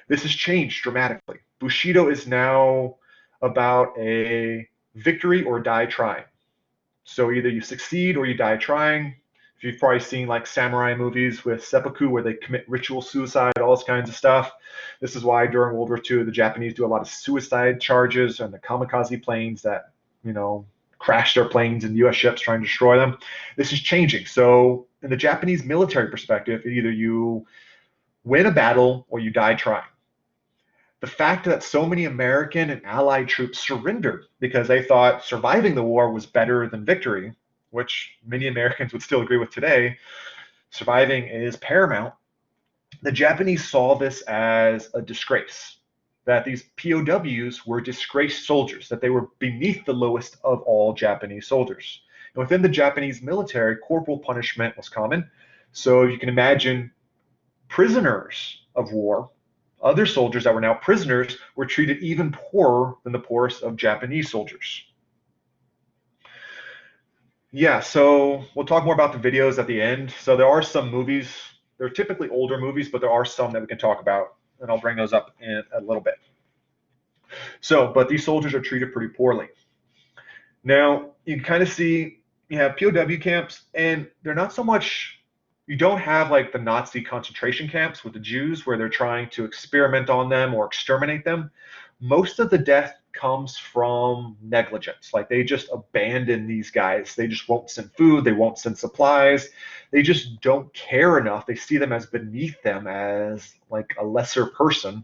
this has changed dramatically. Bushido is now about a victory or die trying. So either you succeed or you die trying. If you've probably seen like samurai movies with seppuku where they commit ritual suicide, all this kinds of stuff. This is why during World War II, the Japanese do a lot of suicide charges and the kamikaze planes that, crash their planes and US ships trying to destroy them. This is changing. So in the Japanese military perspective, either you win a battle or you die trying. The fact that so many American and Allied troops surrendered because they thought surviving the war was better than victory, which many Americans would still agree with today, surviving is paramount. The Japanese saw this as a disgrace, that these POWs were disgraced soldiers, that they were beneath the lowest of all Japanese soldiers. And within the Japanese military, corporal punishment was common. So you can imagine prisoners of war, other soldiers that were now prisoners, were treated even poorer than the poorest of Japanese soldiers. Yeah, so we'll talk more about the videos at the end. So there are some movies, they're typically older movies, but there are some that we can talk about, and I'll bring those up in a little bit. So, but these soldiers are treated pretty poorly. Now, you can kind of see you have POW camps, and they're not so much, you don't have like the Nazi concentration camps with the Jews where they're trying to experiment on them or exterminate them. Most of the death comes from negligence. Like they just abandon these guys. They just won't send food. They won't send supplies. They just don't care enough. They see them as beneath them, as like a lesser person.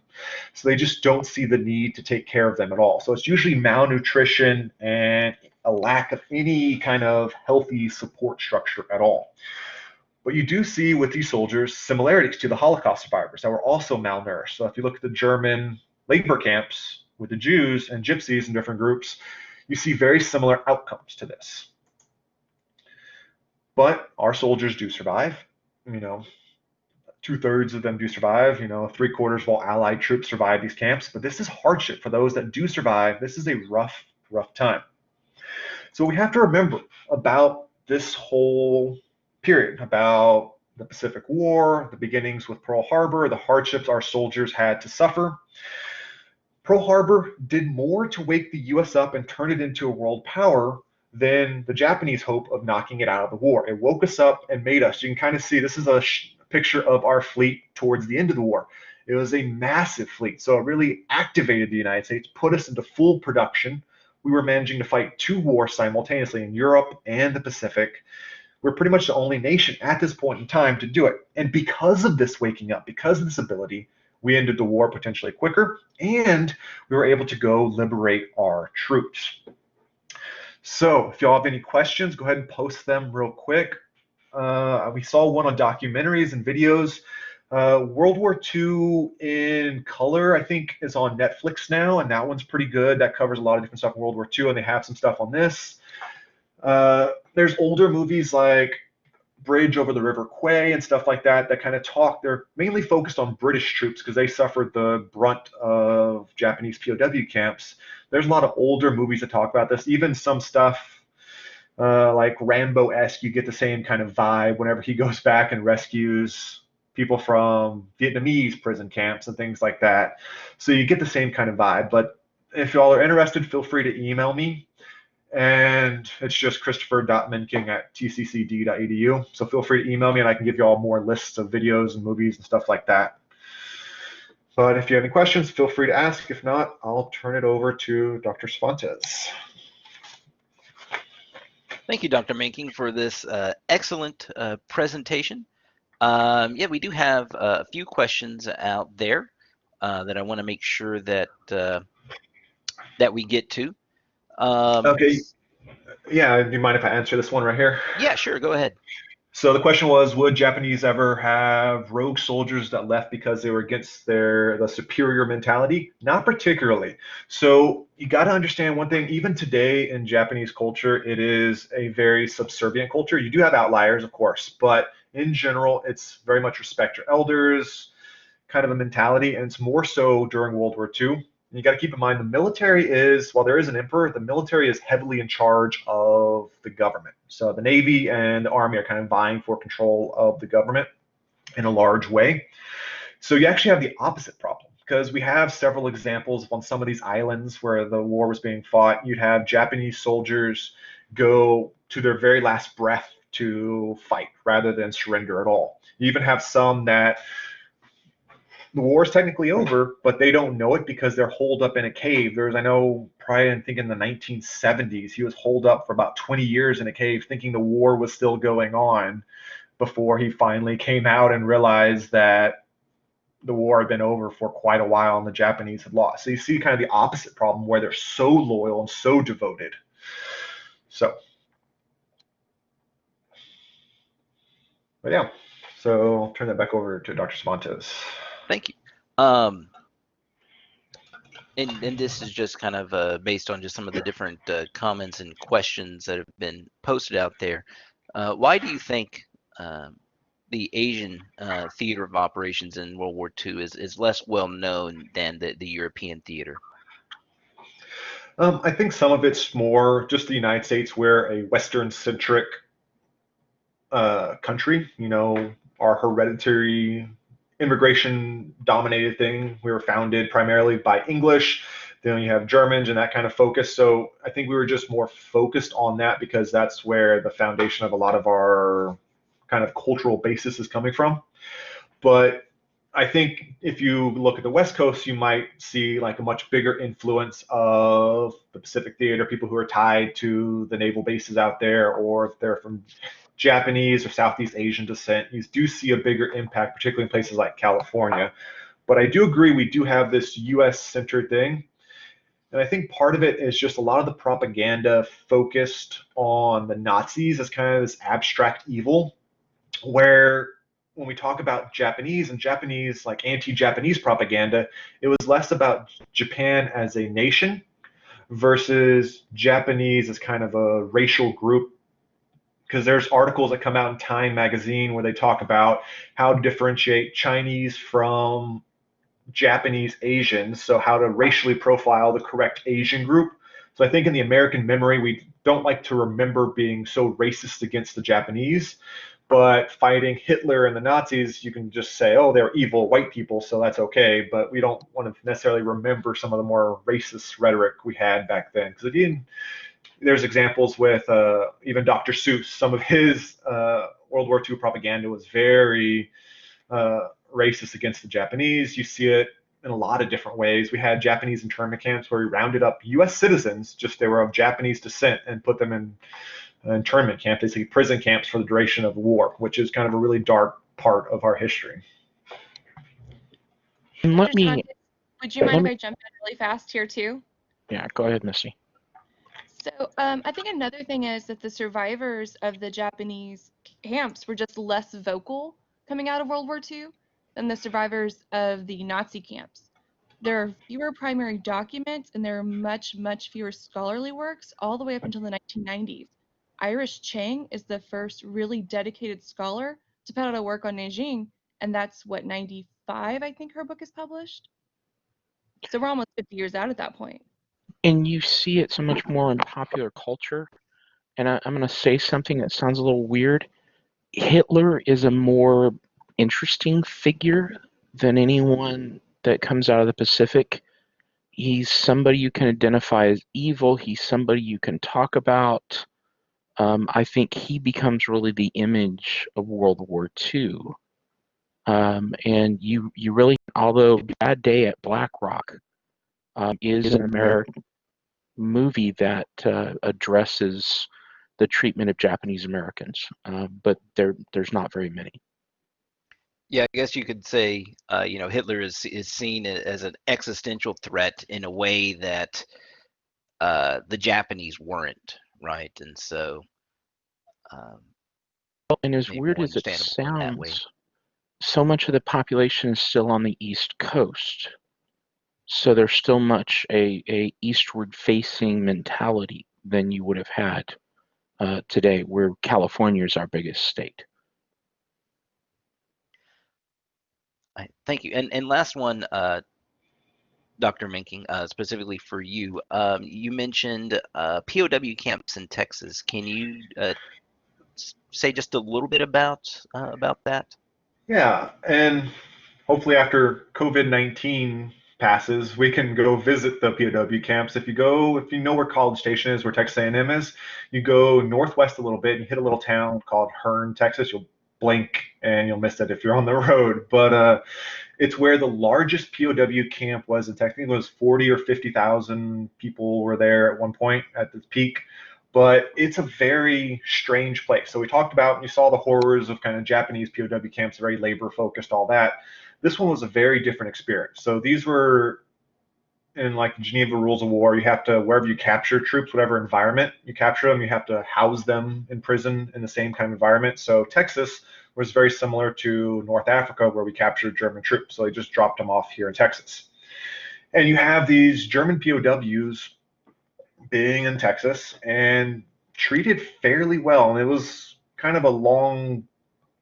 So they just don't see the need to take care of them at all. So it's usually malnutrition and a lack of any kind of healthy support structure at all. But you do see with these soldiers similarities to the Holocaust survivors that were also malnourished. So if you look at the German labor camps with the Jews and gypsies and different groups, you see very similar outcomes to this. But our soldiers do survive. 2/3 of them do survive. 3/4 of all Allied troops survive these camps. But this is hardship for those that do survive. This is a rough, rough time. So we have to remember about this whole period, about the Pacific War, the beginnings with Pearl Harbor, the hardships our soldiers had to suffer. Pearl Harbor did more to wake the US up and turn it into a world power than the Japanese hope of knocking it out of the war. It woke us up and made us. You can kind of see this is a picture of our fleet towards the end of the war. It was a massive fleet. So it really activated the United States, put us into full production. We were managing to fight 2 wars simultaneously in Europe and the Pacific. We're pretty much the only nation at this point in time to do it. And because of this waking up, because of this ability, we ended the war potentially quicker, and we were able to go liberate our troops. So if y'all have any questions, go ahead and post them real quick. We saw one on documentaries and videos. World War II in color, I think, is on Netflix now, and that one's pretty good. That covers a lot of different stuff in World War II, and they have some stuff on this. There's older movies like Bridge over the River Kwai and stuff like that that kind of talk. They're mainly focused on British troops because they suffered the brunt of Japanese POW camps. There's a lot of older movies that talk about this. Even some stuff like Rambo-esque, you get the same kind of vibe whenever he goes back and rescues people from Vietnamese prison camps and things like that. So you get the same kind of vibe. But if y'all are interested, feel free to email me. And it's just christopher.menking@tccd.edu. So feel free to email me and I can give you all more lists of videos and movies and stuff like that. But if you have any questions, feel free to ask. If not, I'll turn it over to Dr. Svantes. Thank you, Dr. Menking, for this excellent presentation. Yeah, we do have a few questions out there that I want to make sure that that we get to. Okay, Yeah, do you mind if I answer this one right here? Yeah, sure. Go ahead. So the question was, would Japanese ever have rogue soldiers that left because they were against the superior mentality? Not particularly. So you got to understand one thing. Even today in Japanese culture, it is a very subservient culture. You do have outliers, of course, but in general, it's very much respect your elders, kind of a mentality, and it's more so during World War II. And you got to keep in mind the military is, while there is an emperor, the military is heavily in charge of the government. So the Navy and the Army are kind of vying for control of the government in a large way. So you actually have the opposite problem because we have several examples on some of these islands where the war was being fought. You'd have Japanese soldiers go to their very last breath to fight rather than surrender at all. You even have some that the war is technically over, but they don't know it because they're holed up in a cave. I know, probably I think in the 1970s, he was holed up for about 20 years in a cave, thinking the war was still going on before he finally came out and realized that the war had been over for quite a while and the Japanese had lost. So you see kind of the opposite problem where they're so loyal and so devoted. So, but yeah. So I'll turn that back over to Dr. Cervantes. Thank you. And this is just kind of based on just some of the different comments and questions that have been posted out there. Why do you think the Asian theater of operations in World War II is less well known than the European theater? I think some of it's more just the United States. We're a Western-centric country. You know, our hereditary immigration dominated thing. We were founded primarily by English. Then you have Germans and that kind of focus. So I think we were just more focused on that because that's where the foundation of a lot of our kind of cultural basis is coming from. But I think if you look at the West Coast, you might see like a much bigger influence of the Pacific Theater, people who are tied to the naval bases out there, or if they're from Japanese or Southeast Asian descent, you do see a bigger impact, particularly in places like California. But I do agree we do have this US centered thing. And I think part of it is just a lot of the propaganda focused on the Nazis as kind of this abstract evil, where when we talk about Japanese and Japanese, like anti-Japanese propaganda, it was less about Japan as a nation versus Japanese as kind of a racial group. Because there's articles that come out in Time magazine where they talk about how to differentiate Chinese from Japanese Asians, so how to racially profile the correct Asian group. So I think in the American memory, we don't like to remember being so racist against the Japanese, but fighting Hitler and the Nazis, you can just say, oh, they're evil white people, so that's okay. But we don't want to necessarily remember some of the more racist rhetoric we had back then. Because again, there's examples with even Dr. Seuss. Some of his World War II propaganda was very racist against the Japanese. You see it in a lot of different ways. We had Japanese internment camps where we rounded up U.S. citizens, just they were of Japanese descent, and put them in internment camps, basically prison camps for the duration of the war, which is kind of a really dark part of our history. And let me, would you mind if I jump in really fast here too? yeah, go ahead, Missy. So I think another thing is that the survivors of the Japanese camps were just less vocal coming out of World War II than the survivors of the Nazi camps. There are fewer primary documents and there are much, much fewer scholarly works all the way up until the 1990s. Iris Chang is the first really dedicated scholar to put out a work on Nanjing, and that's what, 95, I think her book is published. So we're almost 50 years out at that point. And you see it so much more in popular culture. And I'm going to say something that sounds a little weird. Hitler is a more interesting figure than anyone that comes out of the Pacific. He's somebody you can identify as evil. He's somebody you can talk about. I think he becomes really the image of World War II. And you really, although Bad Day at Black Rock is an American movie that addresses the treatment of Japanese Americans, but there's not very many. Yeah, I guess you could say, Hitler is seen as an existential threat in a way that the Japanese weren't, right? And so And as maybe weird more as it understandable in that way. sounds, so much of the population is still on the East Coast. So there's still much a eastward facing mentality than you would have had today, where California is our biggest state. Thank you. And last one, Dr. Minking, specifically for you. You mentioned POW camps in Texas. Can you say just a little bit about that? Yeah, and hopefully after COVID-19 passes, we can go visit the POW camps. If you know where College Station is, where Texas A&M is, you go northwest a little bit and you hit a little town called Hearne, Texas. You'll blink and you'll miss it if you're on the road. But it's where the largest POW camp was in Texas. I think it was 40 or 50,000 people were there at one point at the peak. But it's a very strange place. So we talked about, you saw the horrors of kind of Japanese POW camps, very labor focused, all that. This one was a very different experience. So these were in like the Geneva Rules of War. You have to, wherever you capture troops, whatever environment you capture them, you have to house them in prison in the same kind of environment. So Texas was very similar to North Africa, where we captured German troops. So they just dropped them off here in Texas. And you have these German POWs being in Texas and treated fairly well. And it was kind of a long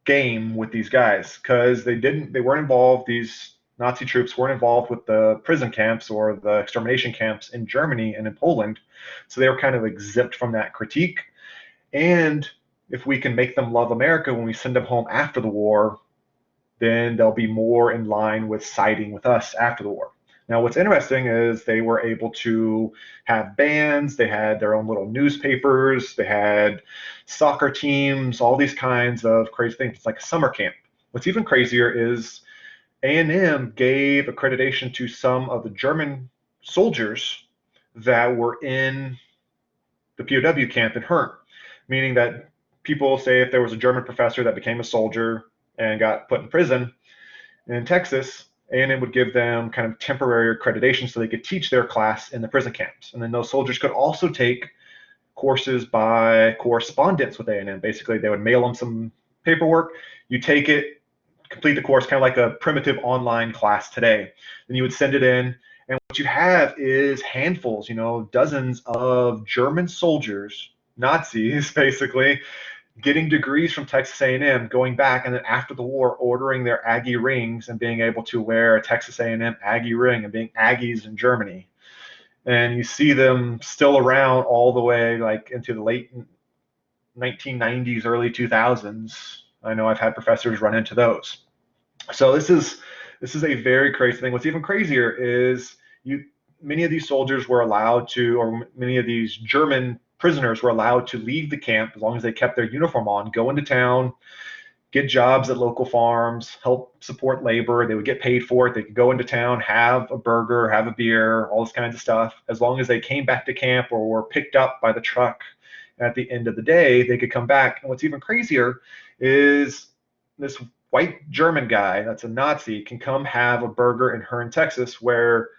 game with these guys because they weren't involved. These Nazi troops weren't involved with the prison camps or the extermination camps in Germany and in Poland. So they were kind of exempt from that critique. And if we can make them love America when we send them home after the war, then they'll be more in line with siding with us after the war. Now, what's interesting is they were able to have bands, they had their own little newspapers, they had soccer teams, all these kinds of crazy things. It's like a summer camp. What's even crazier is A&M gave accreditation to some of the German soldiers that were in the POW camp in Hearne, meaning that people say if there was a German professor that became a soldier and got put in prison in Texas, A&M would give them kind of temporary accreditation so they could teach their class in the prison camps. And then those soldiers could also take courses by correspondence with A&M. Basically, they would mail them some paperwork. You take it, complete the course, kind of like a primitive online class today. Then you would send it in. And what you have is handfuls, dozens of German soldiers, Nazis, basically, getting degrees from Texas A&M, going back, and then after the war, ordering their Aggie rings and being able to wear a Texas A&M Aggie ring and being Aggies in Germany. And you see them still around all the way like into the late 1990s, early 2000s. I know I've had professors run into those. So this is a very crazy thing. What's even crazier is many of these soldiers were allowed to, or many of these German prisoners were allowed to leave the camp as long as they kept their uniform on, go into town, get jobs at local farms, help support labor. They would get paid for it. They could go into town, have a burger, have a beer, all this kinds of stuff. As long as they came back to camp or were picked up by the truck at the end of the day, they could come back. And what's even crazier is this white German guy that's a Nazi can come have a burger in Hearne, Texas, where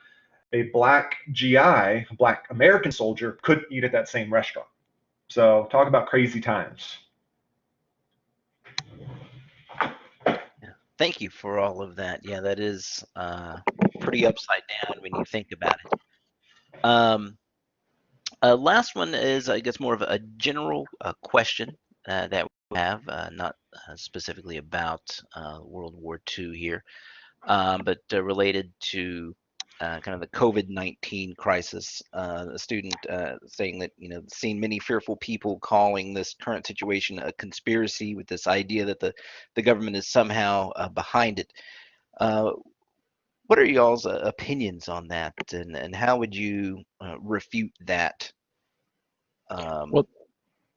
a black GI, a black American soldier, couldn't eat at that same restaurant. So talk about crazy times. Thank you for all of that. Yeah, that is pretty upside down when you think about it. Last one is, I guess, more of a general question that we have, not specifically about World War II here, but related to kind of the COVID-19 crisis. A student saying that, seen many fearful people calling this current situation a conspiracy, with this idea that the government is somehow behind it. What are y'all's opinions on that, and how would you refute that Well,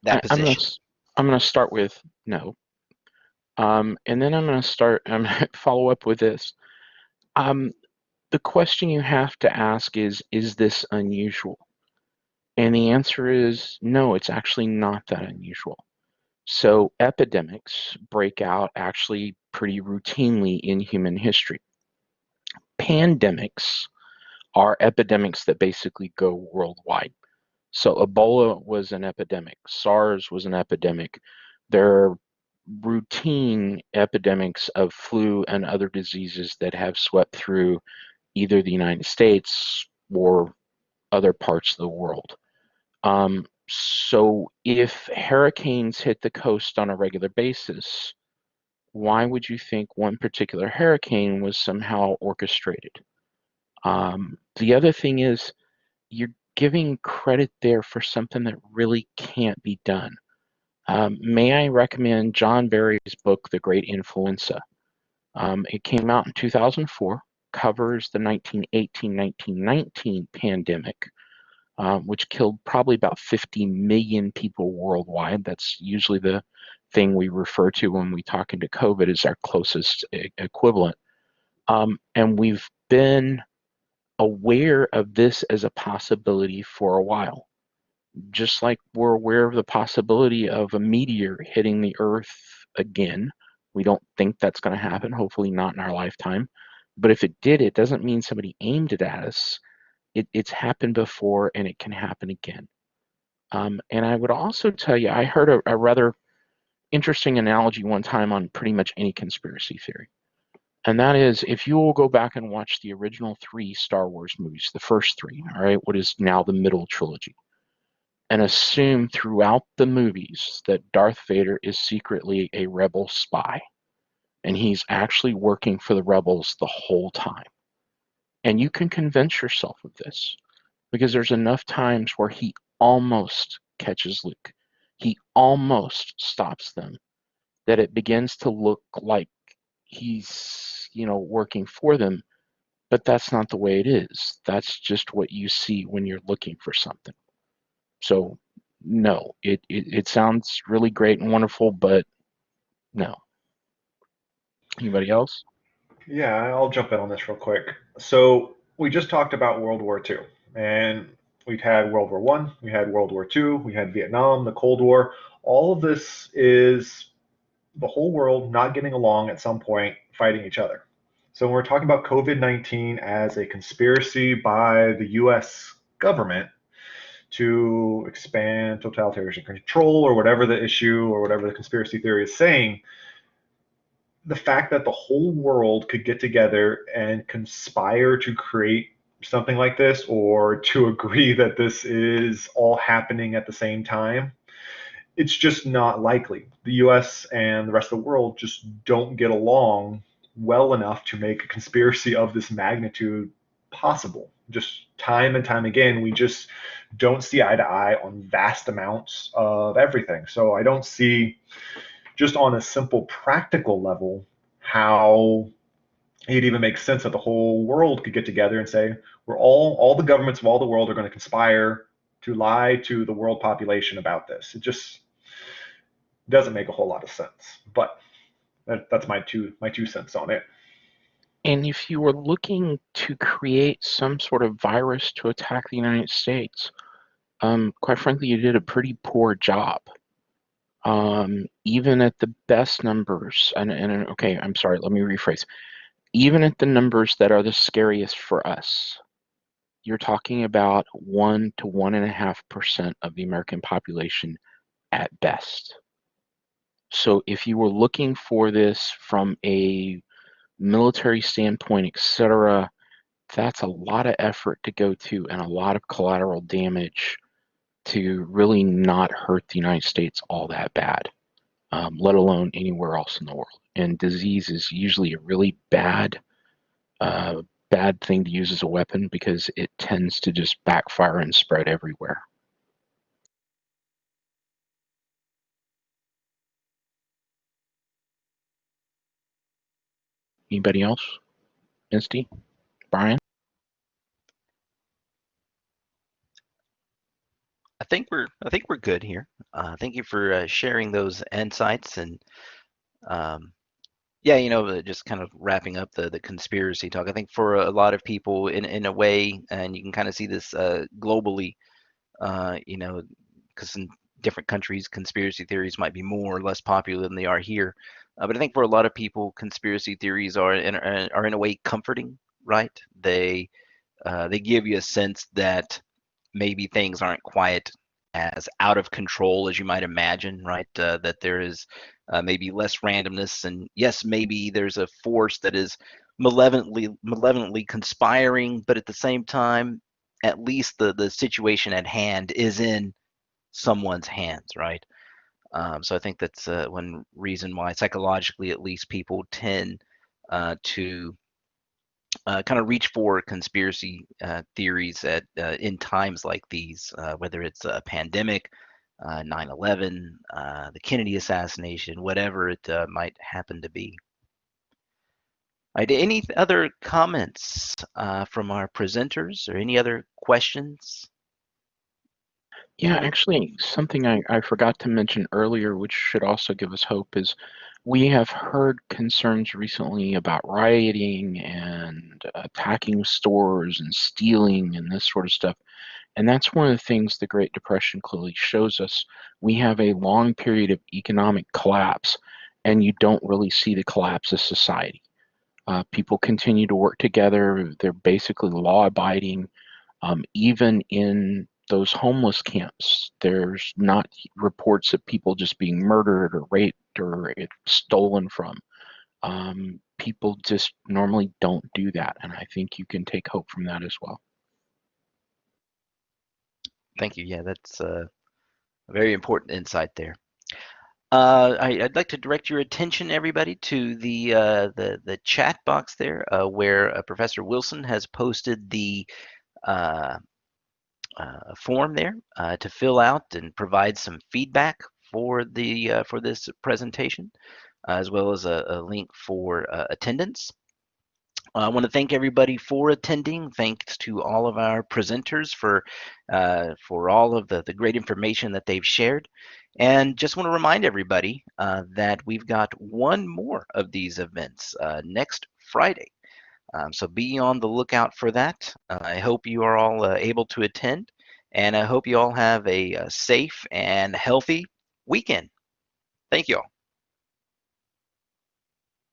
that I'm position? gonna start with no, and then I'm gonna follow up with this. The question you have to ask is this unusual? And the answer is no, it's actually not that unusual. So epidemics break out actually pretty routinely in human history. Pandemics are epidemics that basically go worldwide. So Ebola was an epidemic. SARS was an epidemic. There are routine epidemics of flu and other diseases that have swept through either the United States or other parts of the world. So if hurricanes hit the coast on a regular basis, why would you think one particular hurricane was somehow orchestrated? The other thing is you're giving credit there for something that really can't be done. May I recommend John Barry's book, The Great Influenza? It came out in 2004, covers the 1918-1919 pandemic, which killed probably about 50 million people worldwide. That's usually the thing we refer to when we talk into COVID as our closest equivalent. And we've been aware of this as a possibility for a while. Just like we're aware of the possibility of a meteor hitting the Earth again. We don't think that's going to happen, hopefully not in our lifetime. But if it did, it doesn't mean somebody aimed it at us. It's happened before and it can happen again. And I would also tell you, I heard a rather interesting analogy one time on pretty much any conspiracy theory. And that is, if you will go back and watch the original 3 Star Wars movies, the first 3, all right, what is now the middle trilogy, and assume throughout the movies that Darth Vader is secretly a rebel spy, and he's actually working for the rebels the whole time. And you can convince yourself of this, because there's enough times where he almost catches Luke. He almost stops them, that it begins to look like he's, working for them, but that's not the way it is. That's just what you see when you're looking for something. So no, it sounds really great and wonderful, but no. Anybody else? Yeah, I'll jump in on this real quick. So we just talked about World War II, and we've had World War One, we had World War II, we had Vietnam, the Cold War. All of this is the whole world not getting along at some point, fighting each other. So when we're talking about COVID-19 as a conspiracy by the US government to expand totalitarian control or whatever the issue or whatever the conspiracy theory is saying, the fact that the whole world could get together and conspire to create something like this or to agree that this is all happening at the same time, it's just not likely. The US and the rest of the world just don't get along well enough to make a conspiracy of this magnitude possible. Just time and time again, we just don't see eye to eye on vast amounts of everything. So I don't see, just on a simple practical level, how it even makes sense that the whole world could get together and say, we're all the governments of all the world are going to conspire to lie to the world population about this. It just doesn't make a whole lot of sense. But that's my two cents on it. And if you were looking to create some sort of virus to attack the United States, quite frankly, you did a pretty poor job. Even at the best numbers, and okay, I'm sorry, let me rephrase. Even at the numbers that are the scariest for us, you're talking about 1 to 1.5% of the American population at best. So if you were looking for this from a military standpoint, etc., that's a lot of effort to go to and a lot of collateral damage to really not hurt the United States all that bad, let alone anywhere else in the world. And disease is usually a really bad thing to use as a weapon because it tends to just backfire and spread everywhere. Anybody else? Misty? Brian? I think we're good here. Thank you for sharing those insights and yeah, just kind of wrapping up the conspiracy talk. I think for a lot of people, in a way, and you can kind of see this globally, because in different countries, conspiracy theories might be more or less popular than they are here. But I think for a lot of people, conspiracy theories are in a way comforting, right? They give you a sense that maybe things aren't quite as out of control as you might imagine, right? That there is maybe less randomness, and yes, maybe there's a force that is malevolently conspiring, but at the same time, at least the situation at hand is in someone's hands, right? So I think that's one reason why psychologically, at least, people tend to kind of reach for conspiracy theories at in times like these, whether it's a pandemic, 9/11, the Kennedy assassination, whatever it might happen to be. Right, any other comments from our presenters or any other questions? Yeah, actually, something I forgot to mention earlier, which should also give us hope, is we have heard concerns recently about rioting and attacking stores and stealing and this sort of stuff. And that's one of the things the Great Depression clearly shows us. We have a long period of economic collapse, and you don't really see the collapse of society. People continue to work together. They're basically law-abiding. Even in those homeless camps, there's not reports of people just being murdered or raped or stolen from. People just normally don't do that, and I think you can take hope from that as well. Thank you. Yeah, that's a very important insight there. I'd like to direct your attention, everybody, to the chat box there, where Professor Wilson has posted the uh, form there to fill out and provide some feedback for this presentation, as well as a link for attendance. I want to thank everybody for attending. Thanks to all of our presenters for all of the great information that they've shared. And just want to remind everybody that we've got one more of these events next Friday. So be on the lookout for that. I hope you are all able to attend, and I hope you all have a safe and healthy weekend. Thank you all.